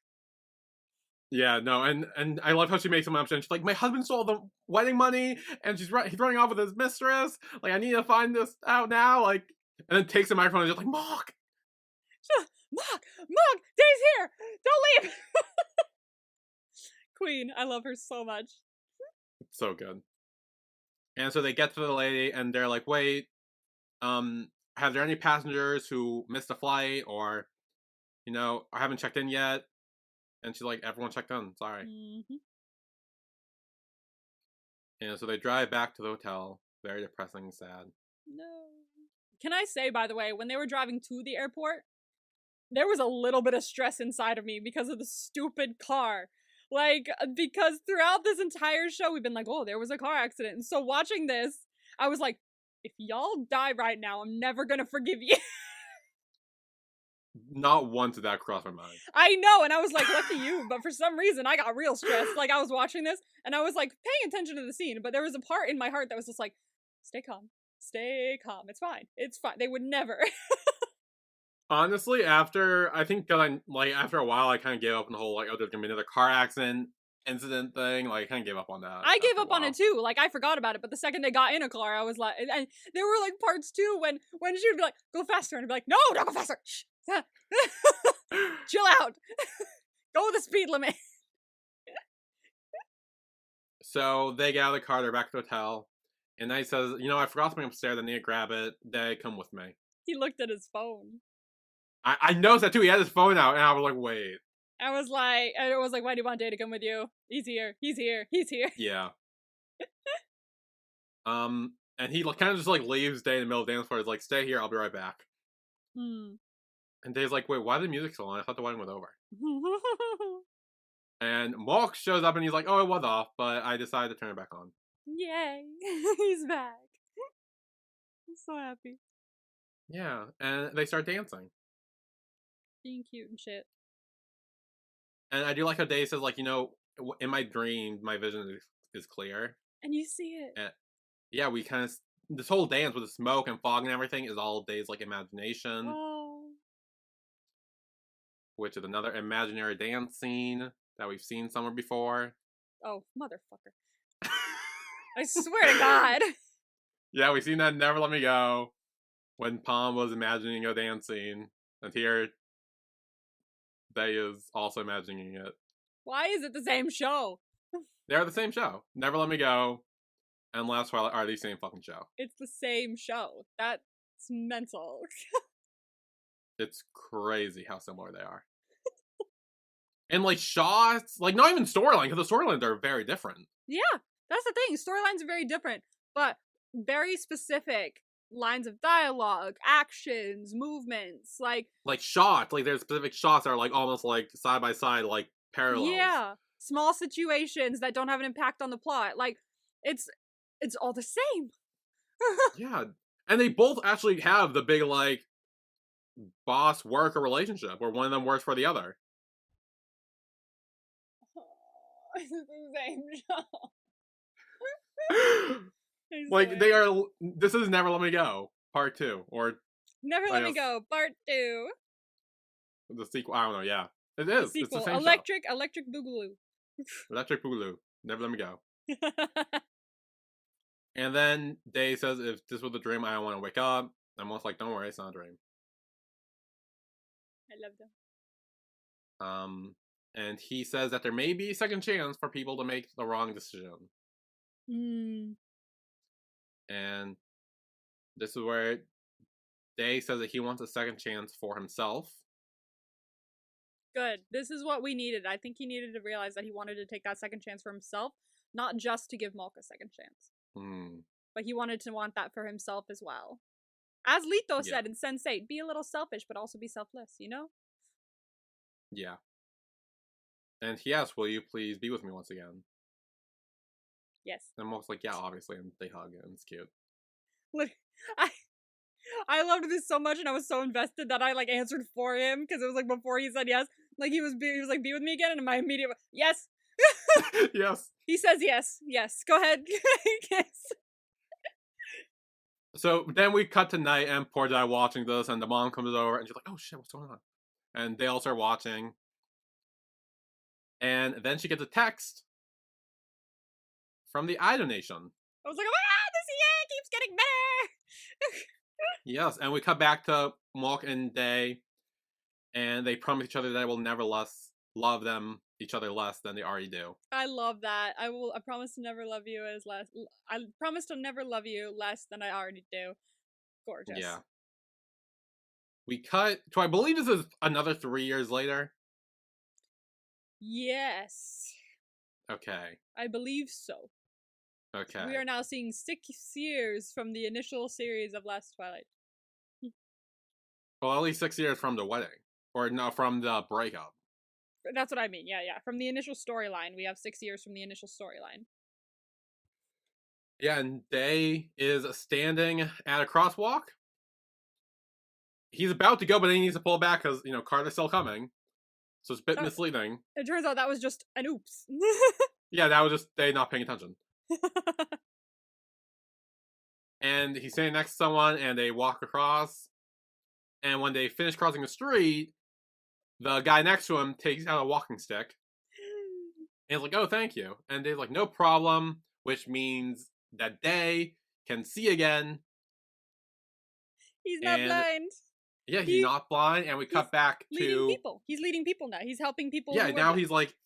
Yeah, no, and I love how she makes him up, and she's like, my husband stole the wedding money, and he's running off with his mistress. Like, I need to find this out now. Like, and then takes the microphone and is just like, Mark, Dave's here. Don't leave. Queen, I love her so much. It's so good. And so they get to the lady, and they're like, wait, have there any passengers who missed a flight or, you know, haven't checked in yet? And she's like, everyone checked in, sorry. And so they drive back to the hotel. Very depressing and sad. No. Can I say, by the way, when they were driving to the airport, there was a little bit of stress inside of me because of the stupid car. Like, because throughout this entire show, we've been like, oh, there was a car accident. And so watching this, I was like, if y'all die right now, I'm never gonna forgive you. Not once did that cross my mind. I know, and I was like, lucky you, but for some reason, I got real stressed. Like, I was watching this, and I was like, paying attention to the scene, but there was a part in my heart that was just like, stay calm. Stay calm. It's fine. It's fine. They would never. Honestly, after after a while, I kind of gave up on the whole like, oh, there's gonna be another car accident incident thing. Like, I kind of gave up on that. I gave up on it too. Like, I forgot about it, but the second they got in a car, I was like, and there were like parts too when she would be like, go faster, and I'd be like, no, don't go faster. Shh. Chill out. Go the speed limit. So they get out of the car, they're back at the hotel, and Knight says, you know, I forgot something upstairs, I need to grab it. They come with me. He looked at his phone. I noticed that too. He had his phone out, and I was like, wait. I was like, why do you want Day to come with you? He's here. He's here. He's here. Yeah. And he kind of just like leaves Day in the middle of the dance floor. He's like, stay here, I'll be right back. Hmm. And Day's like, wait, why is the music so on? I thought the wedding was over. And Malk shows up and he's like, oh, it was off, but I decided to turn it back on. Yay. He's back. I'm so happy. Yeah, and they start dancing. Being cute and shit. And I do like how Day says, like, you know, in my dream, my vision is clear. And you see it. And yeah, we kind of, this whole dance with the smoke and fog and everything is all Day's, like, imagination. Oh. Which is another imaginary dance scene that we've seen somewhere before. Oh, motherfucker. I swear to God. Yeah, we've seen that in Never Let Me Go. When Palm was imagining a dance scene. And here, Day is also imagining it. Why is it the same show? They're the same show. Never Let Me Go and Last Twilight are the same fucking show. It's the same show. That's mental. It's crazy how similar they are. And like shots, like not even storyline, because the storylines are very different. Yeah, that's the thing. Storylines are very different, but very specific lines of dialogue, actions, movements, like shots. Like there's specific shots that are like almost like side by side, like parallels. Yeah, small situations that don't have an impact on the plot. Like it's all the same. Yeah, and they both actually have the big like boss worker relationship where one of them works for the other. It's the same show. Like they are. This is Never Let Me Go Part 2, or Never Let Me Go Part 2. The sequel. I don't know. Yeah, it is. Sequel. It's the same Electric Boogaloo. Electric Boogaloo. Never Let Me Go. And then Day says, if this was a dream, I don't want to wake up. I'm almost like, don't worry, it's not a dream. I love them. And he says that there may be a second chance for people to make the wrong decision. And this is where Day says that he wants a second chance for himself. Good. This is what we needed. I think he needed to realize that he wanted to take that second chance for himself, not just to give Malk a second chance. But he wanted to want that for himself as well. As Lito said in Sense8, be a little selfish, but also be selfless, you know? Yeah. And he asks, will you please be with me once again? Yes. And Malk's like, yeah, obviously, and they hug, and it's cute. Look, I loved this so much, and I was so invested that I like answered for him, because it was like before he said yes. Like he was like, be with me again, and my immediate yes. Yes. He says yes. Yes. Go ahead. Yes. So then we cut to Night and poor Jai watching this, and the mom comes over, and she's like, oh shit, what's going on? And they all start watching. And then she gets a text from the Idol Nation. I was like, oh my god, this year keeps getting better! Yes, and we cut back to Malk and Day, and they promise each other that they will never love each other less than they already do. I love that. I promise to never love you I promise to never love you less than I already do. Gorgeous. Yeah. We cut to, I believe this is another 3 years later. Yes. Okay. I believe so. Okay. We are now seeing 6 years from the initial series of Last Twilight. Well, at least 6 years from the wedding. Or no, from the breakup. That's what I mean. Yeah, yeah. From the initial storyline, we have 6 years from the initial storyline. Yeah, and Day is standing at a crosswalk. He's about to go, but then he needs to pull back because, Carter's still coming. So it's a bit misleading. It turns out that was just an oops. Yeah, that was just Day not paying attention. And he's standing next to someone, and they walk across. And when they finish crossing the street, the guy next to him takes out a walking stick. And he's like, oh, thank you. And Dave's like, no problem, which means that Day can see again. He's not blind. Yeah, he's not blind, and we cut back to leading people. He's leading people now. He's helping people. Yeah, now he's like,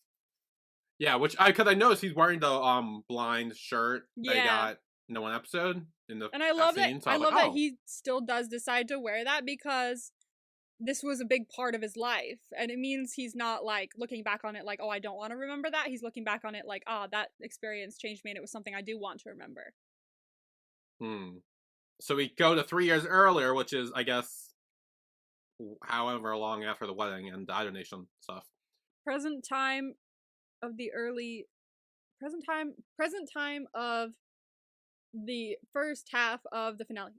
yeah, because I noticed he's wearing the blind shirt that he got in the one episode in the. And I love that. So I love that he still does decide to wear that because this was a big part of his life, and it means he's not like looking back on it like, oh, I don't want to remember that. He's looking back on it like, that experience changed me, and it was something I do want to remember. So we go to 3 years earlier, which is, I guess, however long after the wedding and the Idol Nation stuff. Present time of the first half of the finale.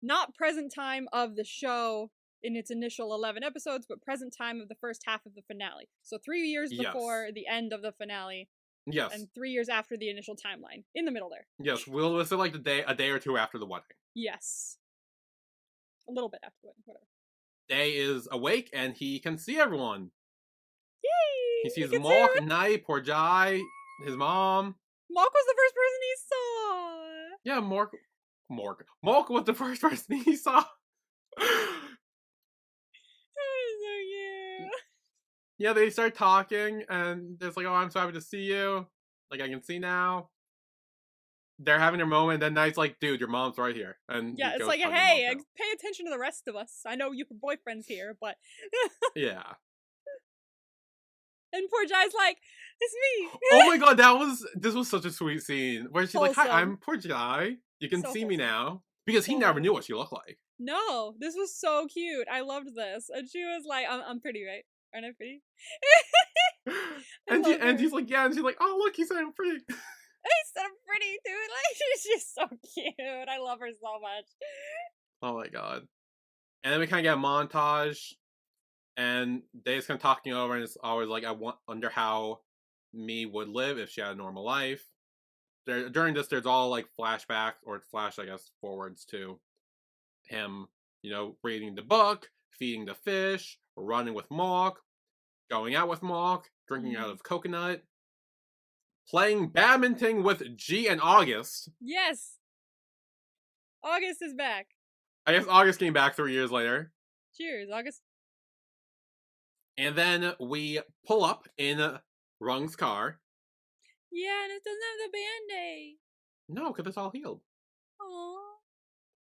Not present time of the show in its initial 11 episodes, but present time of the first half of the finale. So 3 years before the end of the finale. Yes. And 3 years after the initial timeline. In the middle there. Yes, we'll listen like a day or two after the wedding. Yes. A little bit after the wedding, whatever. Day is awake and he can see everyone. Yay! He sees Mork, Night, Poor Jai, his mom. Mork was the first person he saw. Yeah, Mork was the first person he saw. That was so cute. Yeah, they start talking, and it's like, oh, I'm so happy to see you. Like, I can see now. They're having their moment, and then Night's like, dude, your mom's right here. And yeah, it's like, hey, pay attention to the rest of us. I know your boyfriend's here, but... yeah. And poor Jai's like, it's me. Oh my god, this was such a sweet scene. Where she's like, hi, I'm poor Jai. You can see me now. Because he never knew what she looked like. No, this was so cute. I loved this. And she was like, I'm pretty, right? Aren't I pretty? and he's like, yeah, and she's like, oh, look, he said I'm pretty. He said I'm pretty, dude. Like, she's just so cute. I love her so much. Oh my god. And then we kind of get a montage, and Dave's kind of talking over, and it's always like, wonder how Me would live if she had a normal life. During this, there's all like flashbacks, or flash, I guess, forwards to him, reading the book, feeding the fish, running with Mork, going out with Mork, drinking out of coconut, playing badminton with G and August. Yes. August is back. I guess August came back 3 years later. Cheers, August. And then we pull up in Rung's car. Yeah, and it doesn't have the Band-Aid. No, because it's all healed. Aww.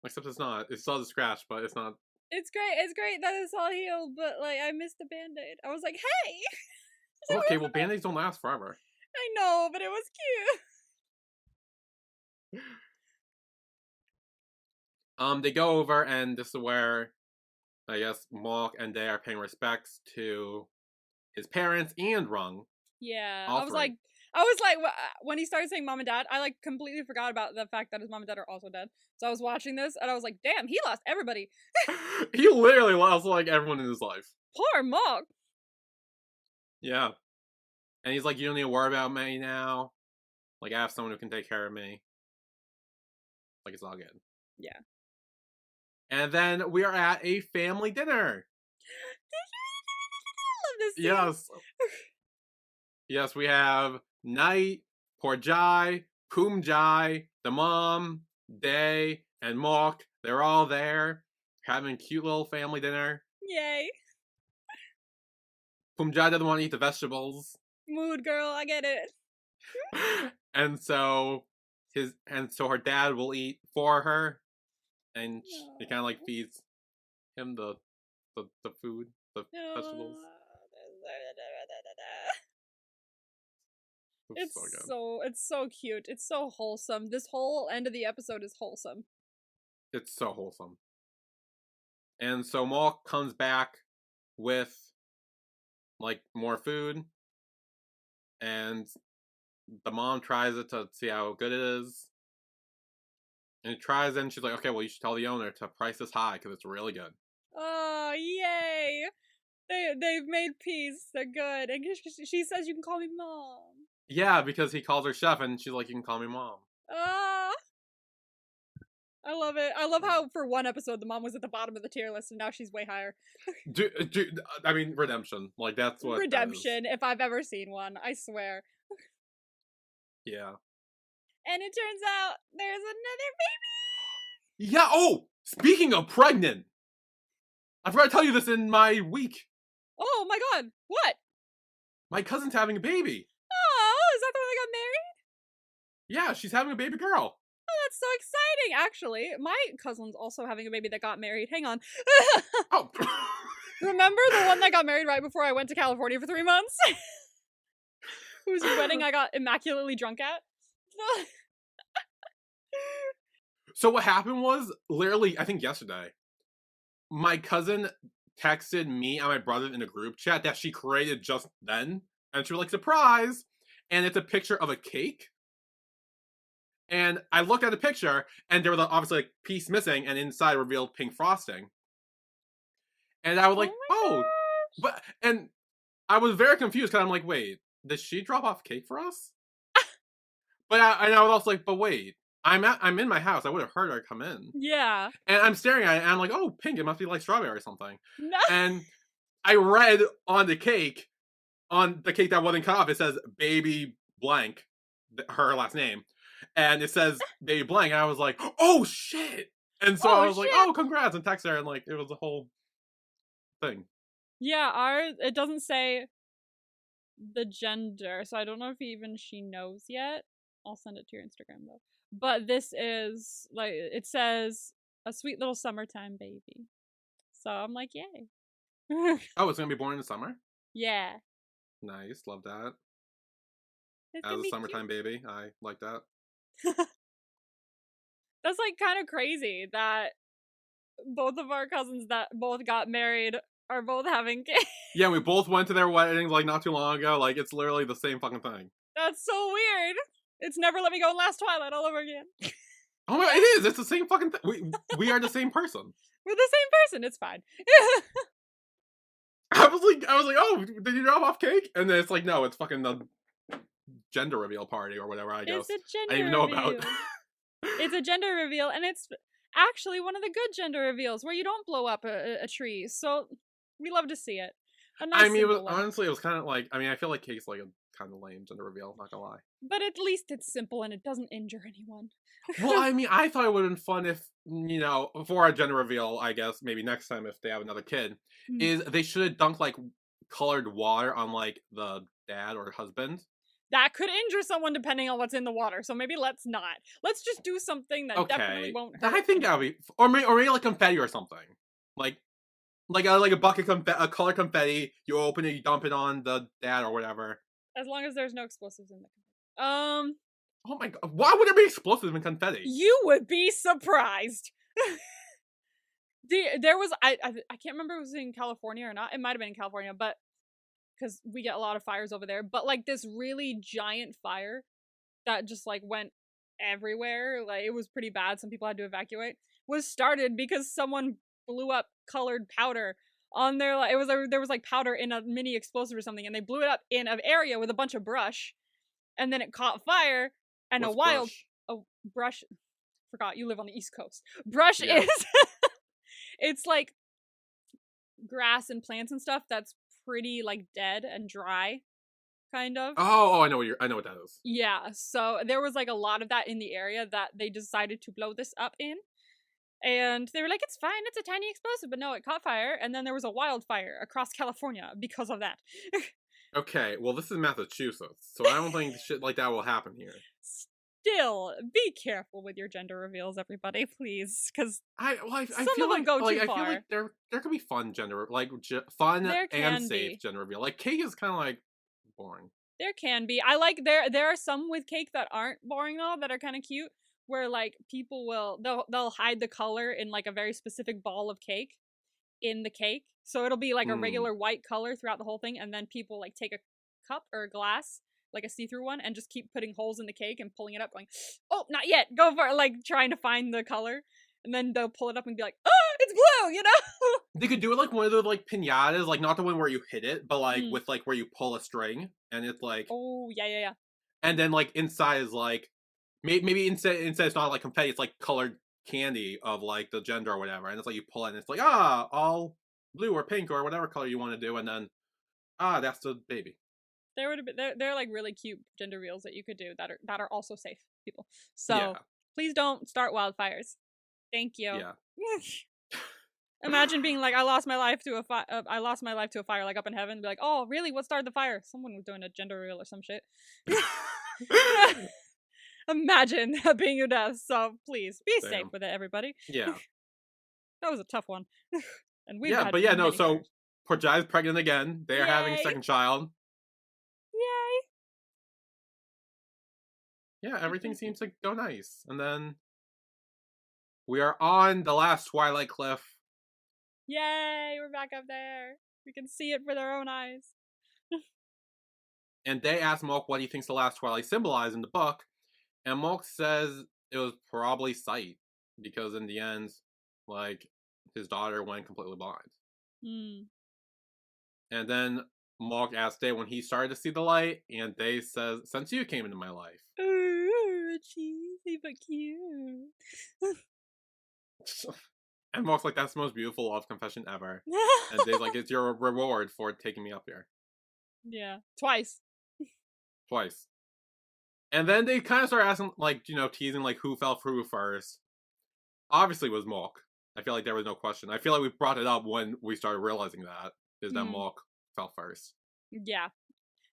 Except it's not. It's still a scratch, but it's not. It's great that it's all healed, but like I missed the Band-Aid. I was like, hey! Okay, well Band-Aids don't last forever. I know, but it was cute. They go over, and this is where I guess Mork and Day are paying respects to his parents and Rung. Yeah, I was like, when he started saying mom and dad, I like completely forgot about the fact that his mom and dad are also dead. So I was watching this, and I was like, damn, he lost everybody. He literally lost like everyone in his life. Poor Mork. Yeah. And he's like, you don't need to worry about me now. Like, I have someone who can take care of me. Like, it's all good. Yeah. And then we are at a family dinner. I love this scene. Yes. Yes, we have Night, Poor Jai, Poom Jai, the mom, Day, and Mork. They're all there, having a cute little family dinner. Yay. Poom Jai doesn't want to eat the vegetables. Mood girl, I get it. And so her dad will eat for her, and he kind of like feeds him the food, the vegetables. It's so cute. It's so wholesome. This whole end of the episode is wholesome. It's so wholesome. And so Maul comes back with like more food, and the mom tries it to see how good it is. And it tries it, and she's like, okay, well, you should tell the owner to price this high because it's really good. Oh, yay! They've made peace. They're good. And she says you can call me mom. Yeah, because he calls her chef, and she's like, you can call me mom. Ah, I love it. I love how for one episode the mom was at the bottom of the tier list and now she's way higher. I mean, redemption. Like, that's what Redemption, if I've ever seen one. I swear. Yeah. And it turns out there's another baby. Yeah. Oh, speaking of pregnant, I forgot to tell you this in my week. Oh my god. What? My cousin's having a baby. Oh, is that the one that got married? Yeah, she's having a baby girl. Oh, that's so exciting, actually. My cousin's also having a baby that got married. Hang on. Oh. Remember the one that got married right before I went to California for 3 months? Whose wedding I got immaculately drunk at? So what happened was, literally, I think yesterday, my cousin texted me and my brother in a group chat that she created just then, and she was like, surprise! And it's a picture of a cake. And I looked at the picture, and there was obviously like piece missing, and inside revealed pink frosting. And I was like, oh, but, and I was very confused because I'm like, wait, did she drop off cake for us? But I was also like, but wait, I'm in my house. I would have heard her come in. Yeah. And I'm staring at it, and I'm like, oh, pink. It must be like strawberry or something. No. And I read on the cake that wasn't cut off, it says baby blank, her last name, and it says baby blank. And I was like, oh shit! And so I was like, oh, congrats, and text her, and like it was a whole thing. Yeah, ours, it doesn't say the gender, so I don't know if even she knows yet. I'll send it to your Instagram though. But this is like, it says a sweet little summertime baby. So I'm like, yay. Oh, it's gonna be born in the summer? Yeah. Nice, love that. It's As a summertime baby, I like that. That's like kind of crazy that both of our cousins that both got married are both having kids. Yeah, we both went to their weddings like not too long ago. Like it's literally the same fucking thing. That's so weird. It's Never Let Me Go in Last Twilight all over again. Oh my god, it is. It's the same fucking thing. We are the same person. We're the same person. It's fine. I was like, oh, did you drop off cake? And then it's like, no, it's fucking the gender reveal party or whatever. I guess It's a gender I didn't even know reveal. about. It's a gender reveal, and it's actually one of the good gender reveals where you don't blow up a tree. So we love to see it. A nice, I mean, honestly, it was kind of like, I mean, I feel like cake's like a kind of lame gender reveal. Not gonna lie. But at least it's simple and it doesn't injure anyone. Well, I mean, I thought it would have been fun if, you know, for a gender reveal, I guess, maybe next time if they have another kid, is they should have dunked, like, colored water on, like, the dad or husband. That could injure someone depending on what's in the water, so maybe let's not. Let's just do something that definitely won't hurt. I think that would be, or maybe like confetti or something. Like a bucket a colored confetti, you open it, you dump it on the dad or whatever. As long as there's no explosives in it. Oh my god, why would there be explosives in confetti? You would be surprised. There was, I can't remember if it was in California or not. It might have been in California, but because we get a lot of fires over there. But like this really giant fire that just like went everywhere, like it was pretty bad. Some people had to evacuate. Was started because someone blew up colored powder on their, like, there was like powder in a mini explosive or something, and they blew it up in an area with a bunch of brush, and then it caught fire, and brush. Forgot you live on the East Coast. Brush is it's like grass and plants and stuff that's pretty like dead and dry, kind of. Oh, I know what that is. Yeah, so there was like a lot of that in the area that they decided to blow this up in. And they were like, it's fine, it's a tiny explosive. But no, it caught fire, and then there was a wildfire across California because of that. Okay, well, this is Massachusetts, so I don't think shit like that will happen here. Still, be careful with your gender reveals, everybody, please, because I some feel of them like go too I far. feel like there could be fun gender, like fun and safe be. gender reveal. Like cake is kind of like boring. There can be. I like there are some with cake that aren't boring though, that are kind of cute. Where like people will they'll hide the color in like a very specific ball of cake, in the cake. So it'll be like a Hmm. regular white color throughout the whole thing, and then people like take a cup or a glass, like a see-through one, and just keep putting holes in the cake and pulling it up, going, "Oh, not yet, go for it," like trying to find the color, and then they'll pull it up and be like, "Oh, it's blue," you know? They could do it like one of those like pinatas, like not the one where you hit it, but like Mm. with like where you pull a string and it's like, Oh, yeah, yeah, yeah. and then like inside is like maybe instead it's not like confetti, it's like colored candy of like the gender or whatever, and it's like you pull it and it's like all blue or pink or whatever color you want to do, and then that's the baby. There would have been they're like really cute gender reveals that you could do that are also safe, people. Yeah, So please don't start wildfires. Thank you. yeah. Imagine being like, I lost my life to a fire, like up in heaven. Be like, oh, really? What started the fire? Someone was doing a gender reveal or some shit. Imagine that being your death. So please be safe with it, everybody. Yeah. That was a tough one. And we've Yeah, had but yeah, no. many So fires. poor Jai's pregnant again. They are having a Yay. second child. Yay! Yeah, everything seems to go nice, and then we are on the last Twilight cliff. Yay! We're back up there. We can see it with our own eyes. And they ask Mulk what he thinks the last Twilight symbolized in the book, and Mulk says it was probably sight, because in the end, like, his daughter went completely blind. Hmm. And then Mulk asks Day when he started to see the light, and Day says, "Since you came into my life." Ooh, cheesy but cute. And Mulk's like, "That's the most beautiful love confession ever." And Day's like, "It's your reward for taking me up here." Yeah, twice. Twice. And then they kind of start asking, like, teasing, like, who fell through first. Obviously it was Mulk. I feel like there was no question. I feel like we brought it up when we started realizing that, is that Mulk fell first. Yeah,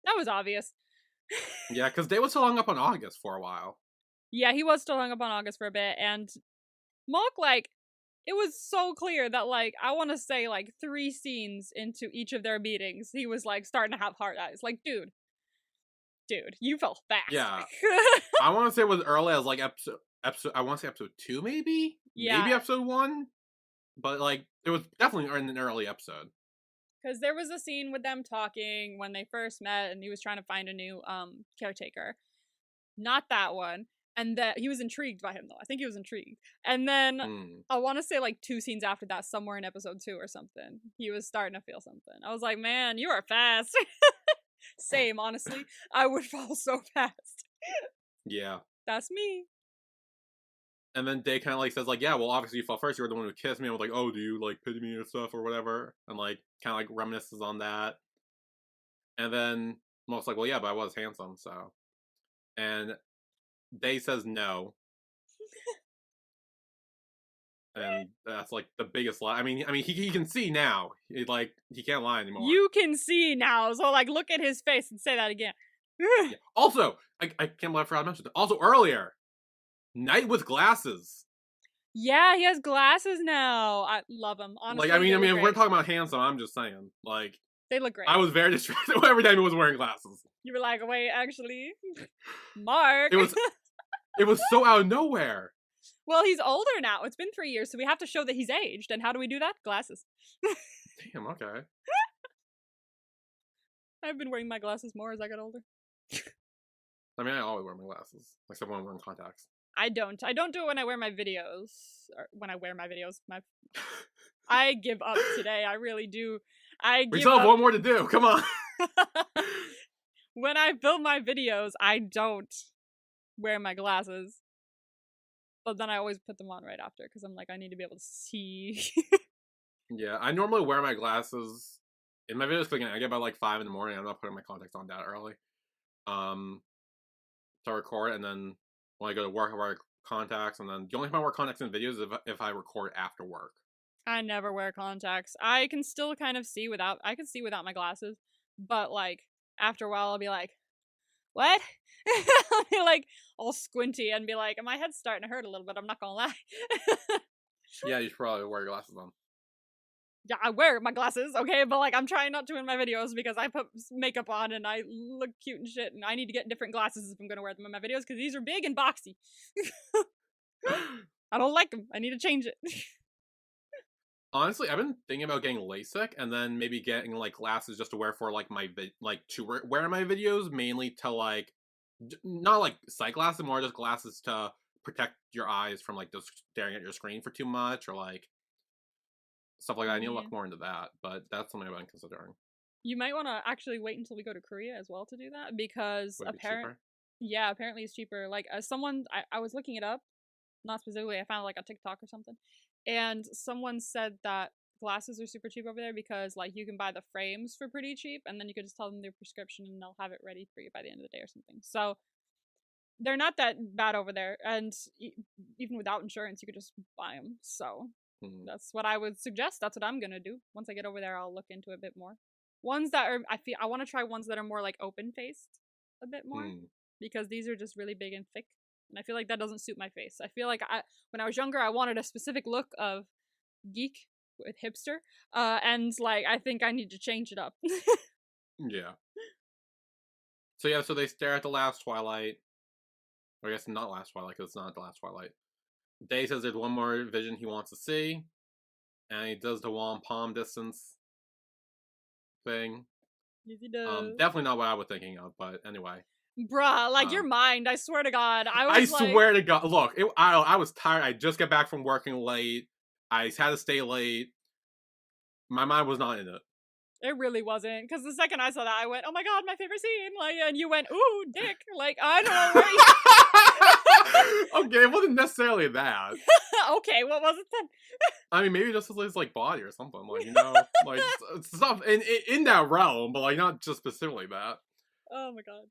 that was obvious. Yeah, because Day was still hung up on August for a while. Yeah, he was still hung up on August for a bit, and Mulk, like, it was so clear that, like, I want to say, like, 3 scenes into each of their meetings, he was, like, starting to have hard eyes. Like, dude, you fell fast. Yeah. I want to say it was early as, like, episode I want to say episode 2, maybe? Yeah. Maybe episode 1? But, like, it was definitely in an early episode. Because there was a scene with them talking when they first met, and he was trying to find a new caretaker. Not that one. And that he was intrigued by him, though. I think he was intrigued. And then I want to say like 2 scenes after that, somewhere in episode 2 or something, he was starting to feel something. I was like, man, you are fast. Same, honestly. I would fall so fast. Yeah. That's me. And then Day kind of like says, like, yeah, well, obviously you fell first. You were the one who kissed me. I was like, oh, do you like pity me or stuff or whatever? And like kind of like reminisces on that. And then Mulk's like, well, yeah, but I was handsome, so. And Day says no. And that's like the biggest lie. I mean, he can see now. He can't lie anymore. You can see now, so like look at his face and say that again. Yeah. Also, I can't believe I forgot to mention that. Also, earlier, Knight with glasses. Yeah, he has glasses now. I love him. Honestly, Like, I mean, if great. we're talking about handsome, I'm just saying, like, they look great. I was very distracted every time he was wearing glasses. You were like, wait, actually, Mark. It was so out of nowhere. Well, he's older now. It's been 3 years, so we have to show that he's aged. And how do we do that? Glasses. Damn, okay. I've been wearing my glasses more as I got older. I mean, I always wear my glasses, except when I'm wearing contacts. I don't do it when I wear my videos. Or when I wear my videos. I give up today. I really do. We still have one more to do. Come on. When I film my videos, I don't wear my glasses. But then I always put them on right after because I'm like, I need to be able to see. Yeah, I normally wear my glasses in my videos. Clicking, I get about like 5 in the morning. I'm not putting my contacts on that early. To record, and then when I go to work, I wear contacts, and then the only time I wear contacts in videos is if I record after work. I never wear contacts. I can still kind of see without. I can see without my glasses, but like after a while, I'll be like, "What?" I'll be like all squinty and be like, "My head's starting to hurt a little bit." I'm not gonna lie. Yeah, you should probably wear your glasses on. Yeah, I wear my glasses, okay? But, like, I'm trying not to in my videos because I put makeup on and I look cute and shit, and I need to get different glasses if I'm gonna wear them in my videos because these are big and boxy. I don't like them. I need to change it. Honestly, I've been thinking about getting LASIK and then maybe getting like glasses just to wear for like my wear my videos, mainly to like not like sight glasses, more just glasses to protect your eyes from like just staring at your screen for too much or like stuff like that. I need to look more into that, but that's something I've been considering. You might want to actually wait until we go to Korea as well to do that because Would it be cheaper? apparently it's cheaper. Like as someone, I was looking it up, not specifically. I found like a TikTok or something, and someone said that glasses are super cheap over there because like you can buy the frames for pretty cheap, and then you could just tell them their prescription and they'll have it ready for you by the end of the day or something. So they're not that bad over there, and even without insurance, you could just buy them. So that's what I would suggest. That's what I'm gonna do. Once I get over there, I'll look into it a bit more. Ones that are, I want to try ones that are more like open faced a bit more because these are just really big and thick, and I feel like that doesn't suit my face. I feel like when I was younger, I wanted a specific look of geek with hipster, and like I think I need to change it up. Yeah. So yeah, so they stare at the last Twilight. Or I guess not last Twilight, because it's not the last Twilight. Day says there's one more vision he wants to see, and he does the wall palm distance thing. Yes, he does. Definitely not what I was thinking of, but anyway. Bruh, like your mind, I swear to God. I swear to God. Look, I was tired. I just got back from working late. I had to stay late. My mind was not in it. It really wasn't, because the second I saw that, I went, "Oh my God, my favorite scene!" Like, and you went, "Ooh, dick!" Like, I don't know. Okay, it wasn't necessarily that. Okay, what was it then? I mean, maybe just his like body or something, like like stuff in that realm, but like not just specifically that. Oh my God.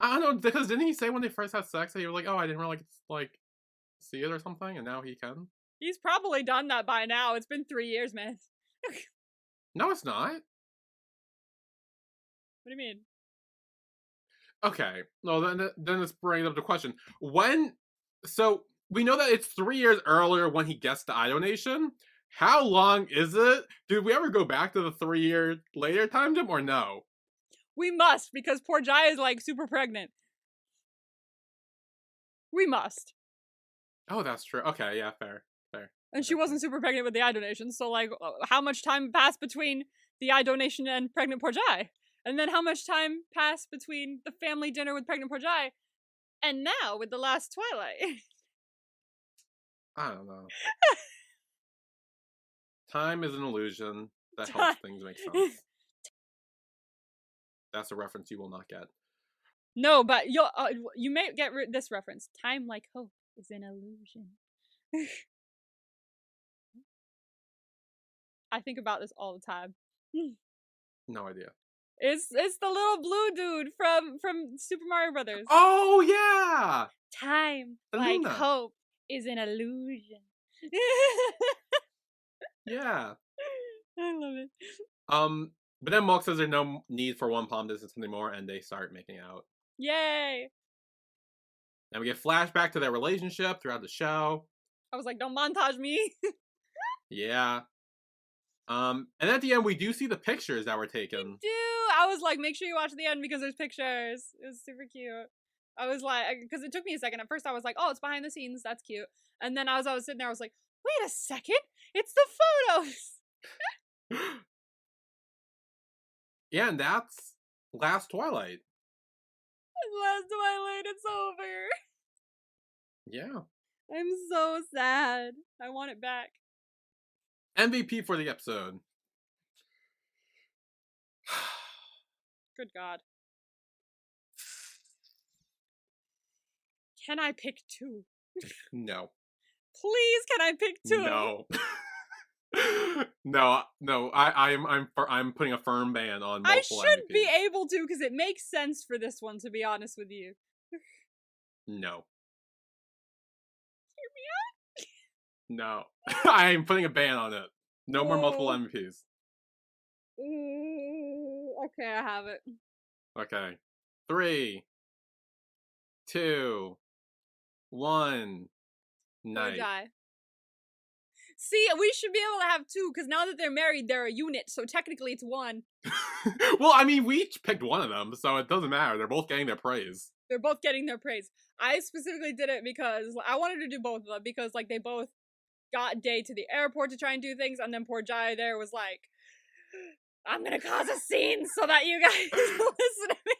I don't know, because didn't he say when they first had sex that he was like, "Oh, I didn't really like see it or something," and now he can? He's probably done that by now. It's been 3 years, man. No, it's not. What do you mean? Okay, well then this brings up the question: so we know that it's 3 years earlier when he gets the eye donation. How long is it? Did we ever go back to the 3 year later time jump or no? We must, because poor Jai is like super pregnant. We must. Oh, that's true. Okay, yeah, fair. And she wasn't super pregnant with the eye donation, so like, how much time passed between the eye donation and pregnant poor Jai? And then how much time passed between the family dinner with pregnant poor Jai and now with the last Twilight? I don't know. Time is an illusion that helps things make sense. That's a reference you will not get. No, but you may get this reference. Time, like hope, is an illusion. I think about this all the time. No idea. It's the little blue dude from Super Mario Brothers. Oh yeah! Time, like hope, is an illusion. Yeah. I love it. But then Mulk says there's no need for one palm distance anymore, and they start making out. Yay! And we get flashback to their relationship throughout the show. I was like, don't montage me. Yeah. And at the end, we do see the pictures that were taken. You do. I was like, make sure you watch the end because there's pictures. It was super cute. I was like, because it took me a second. At first, I was like, oh, it's behind the scenes. That's cute. And then as I was sitting there, I was like, wait a second. It's the photos. Yeah, and that's Last Twilight. Last Twilight, it's over. Yeah. I'm so sad. I want it back. MVP for the episode. Good God. Can I pick two? No. Please, can I pick two? No. No. I'm putting a firm ban on multiple I should MVPs. be able to because it makes sense for this one, to be honest with you. No. Hear me out? No. I'm putting a ban on it. No more multiple MVPs. Okay, I have it. Okay. 3, 2, 1. Night. Die. See, we should be able to have two, because now that they're married, they're a unit, so technically it's one. Well, I mean, we each picked one of them, so it doesn't matter. They're both getting their praise. They're both getting their praise. I specifically did it because I wanted to do both of them, because, like, they both got Day to the airport to try and do things, and then poor Jai there was like, I'm gonna cause a scene so that you guys listen to me.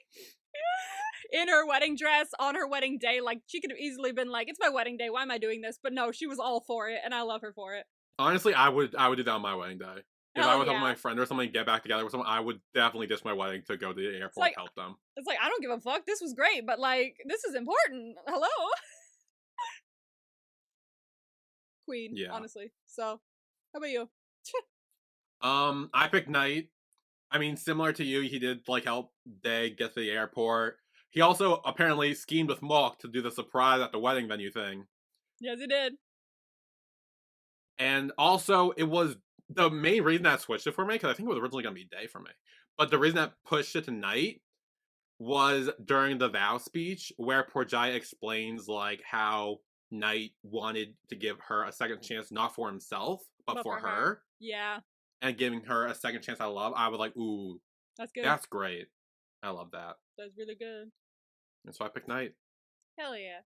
In her wedding dress, on her wedding day, like, she could have easily been like, it's my wedding day, why am I doing this? But no, she was all for it, and I love her for it. Honestly, I would do that on my wedding day. If I Hell was helping yeah. my friend or something get back together with someone, I would definitely ditch my wedding to go to the airport like- and help them. It's like, I don't give a fuck, this was great, but like, this is important. Hello? Queen, Yeah. honestly. So, how about you? I picked Knight. I mean, similar to you, he did like help Day get to the airport. He also apparently schemed with Mock to do the surprise at the wedding venue thing. Yes, he did. And also, it was the main reason that switched it for me, because I think it was originally going to be Day for me. But the reason that pushed it to Night was during the vow speech, where poor Jai explains like how Night wanted to give her a second chance, not for himself, but for her. Yeah. And giving her a second chance at love. I was like, ooh, that's good. That's great. I love that. That's really good. And so I picked Night. Hell yeah.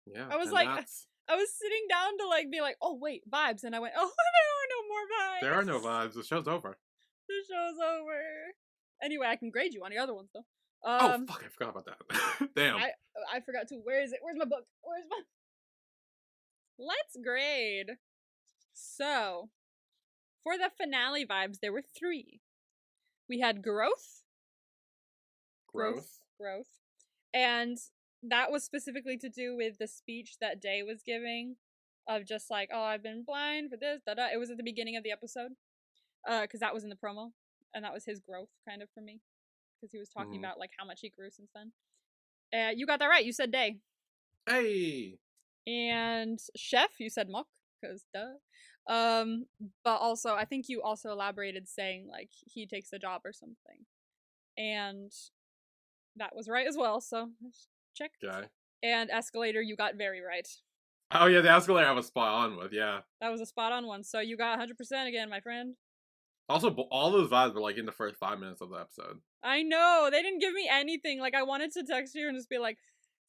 Yeah. I was like, I was sitting down to like be like, oh wait, vibes, and I went, oh, there are no more vibes. There are no vibes. The show's over. The show's over. Anyway, I can grade you on the other ones though. Oh fuck! I forgot about that. Damn. I forgot to. Where is it? Where's my book? Where's my? Let's grade. So, for the finale vibes, there were 3. We had growth, and that was specifically to do with the speech that Day was giving, of just like, oh, I've been blind for this, da da. It was at the beginning of the episode, because that was in the promo, and that was his growth kind of for me, because he was talking about like how much he grew since then. You got that right. You said Day. Hey. And Chef, you said Mock, because duh. But also, I think you also elaborated saying like he takes the job or something, and that was right as well. So check. Okay. And Escalator, you got very right. Oh yeah, the escalator I was spot on with. Yeah. That was a spot on one. So you got 100% again, my friend. Also, all those vibes were like in the first 5 minutes of the episode. I know, they didn't give me anything. Like, I wanted to text you and just be like,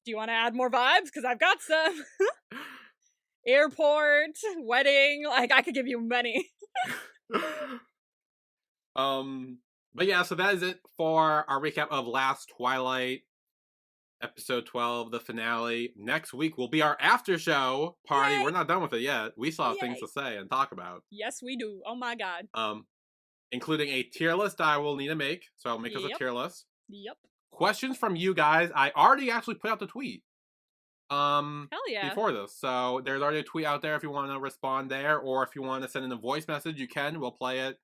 do you want to add more vibes? Because I've got some. Airport, wedding, like I could give you many. But yeah, so that is it for our recap of Last Twilight, episode 12, the finale. Next week will be our after show party. Yay! We're not done with it yet. We still have Yay! things to say and talk about. Yes, we do. Oh my god. Including a tier list I will need to make. So I'll make us a tier list. Yep. Questions from you guys. I already actually put out the tweet. Hell yeah. Before this. So there's already a tweet out there if you want to respond there, or if you want to send in a voice message, you can. We'll play it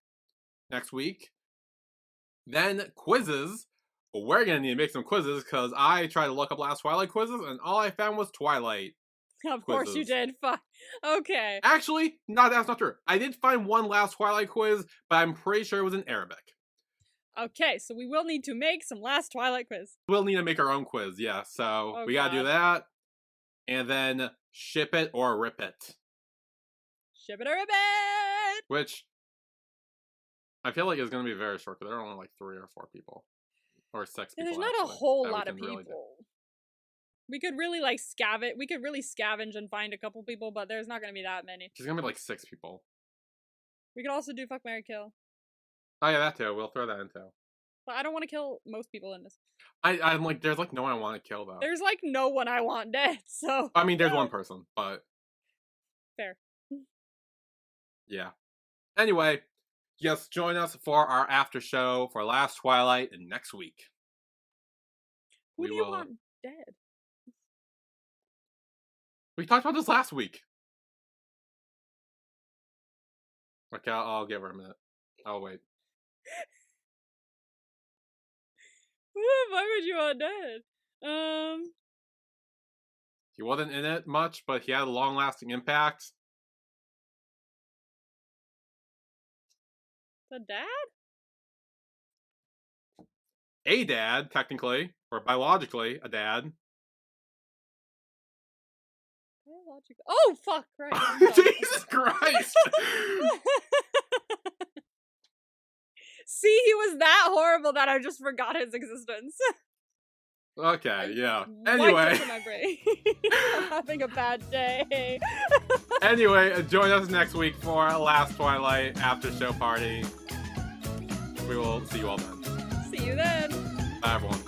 next week. Then quizzes. We're gonna need to make some quizzes because I tried to look up Last Twilight quizzes and all I found was Twilight. Of course you did. Fuck. Okay. Actually, no, that's not true. I did find one Last Twilight quiz, but I'm pretty sure it was in Arabic. Okay, so we will need to make some Last Twilight quiz. We'll need to make our own quiz, yeah. So we gotta do that. And then ship it or rip it. Ship it or rip it! Which I feel like is going to be very short because there are only like 3 or 4 people. Or 6 people. There's not actually, a whole that lot of people. We could really like scavenge. We could really scavenge and find a couple people, but there's not going to be that many. There's going to be like 6 people. We could also do Fuck, Marry, Kill. Oh yeah, that too. We'll throw that in too. But I don't want to kill most people in this. I'm like, there's like no one I want to kill though. There's like no one I want dead, so. I mean, there's one person, but. Fair. Yeah. Anyway, yes, join us for our after show for Last Twilight next week. Who do you want dead? We talked about this last week. Okay, I'll give her a minute. I'll wait. Who the fuck would you want dead? He wasn't in it much, but he had a long-lasting impact. The dad? A dad, technically, or biologically, a dad. Biological. Oh, fuck, right. Jesus Christ! See, he was that horrible that I just forgot his existence. Okay, yeah. Wiped Anyway. it from my brain. I'm having a bad day. Anyway, join us next week for Last Twilight after show party. We will see you all then. See you then. Bye, everyone.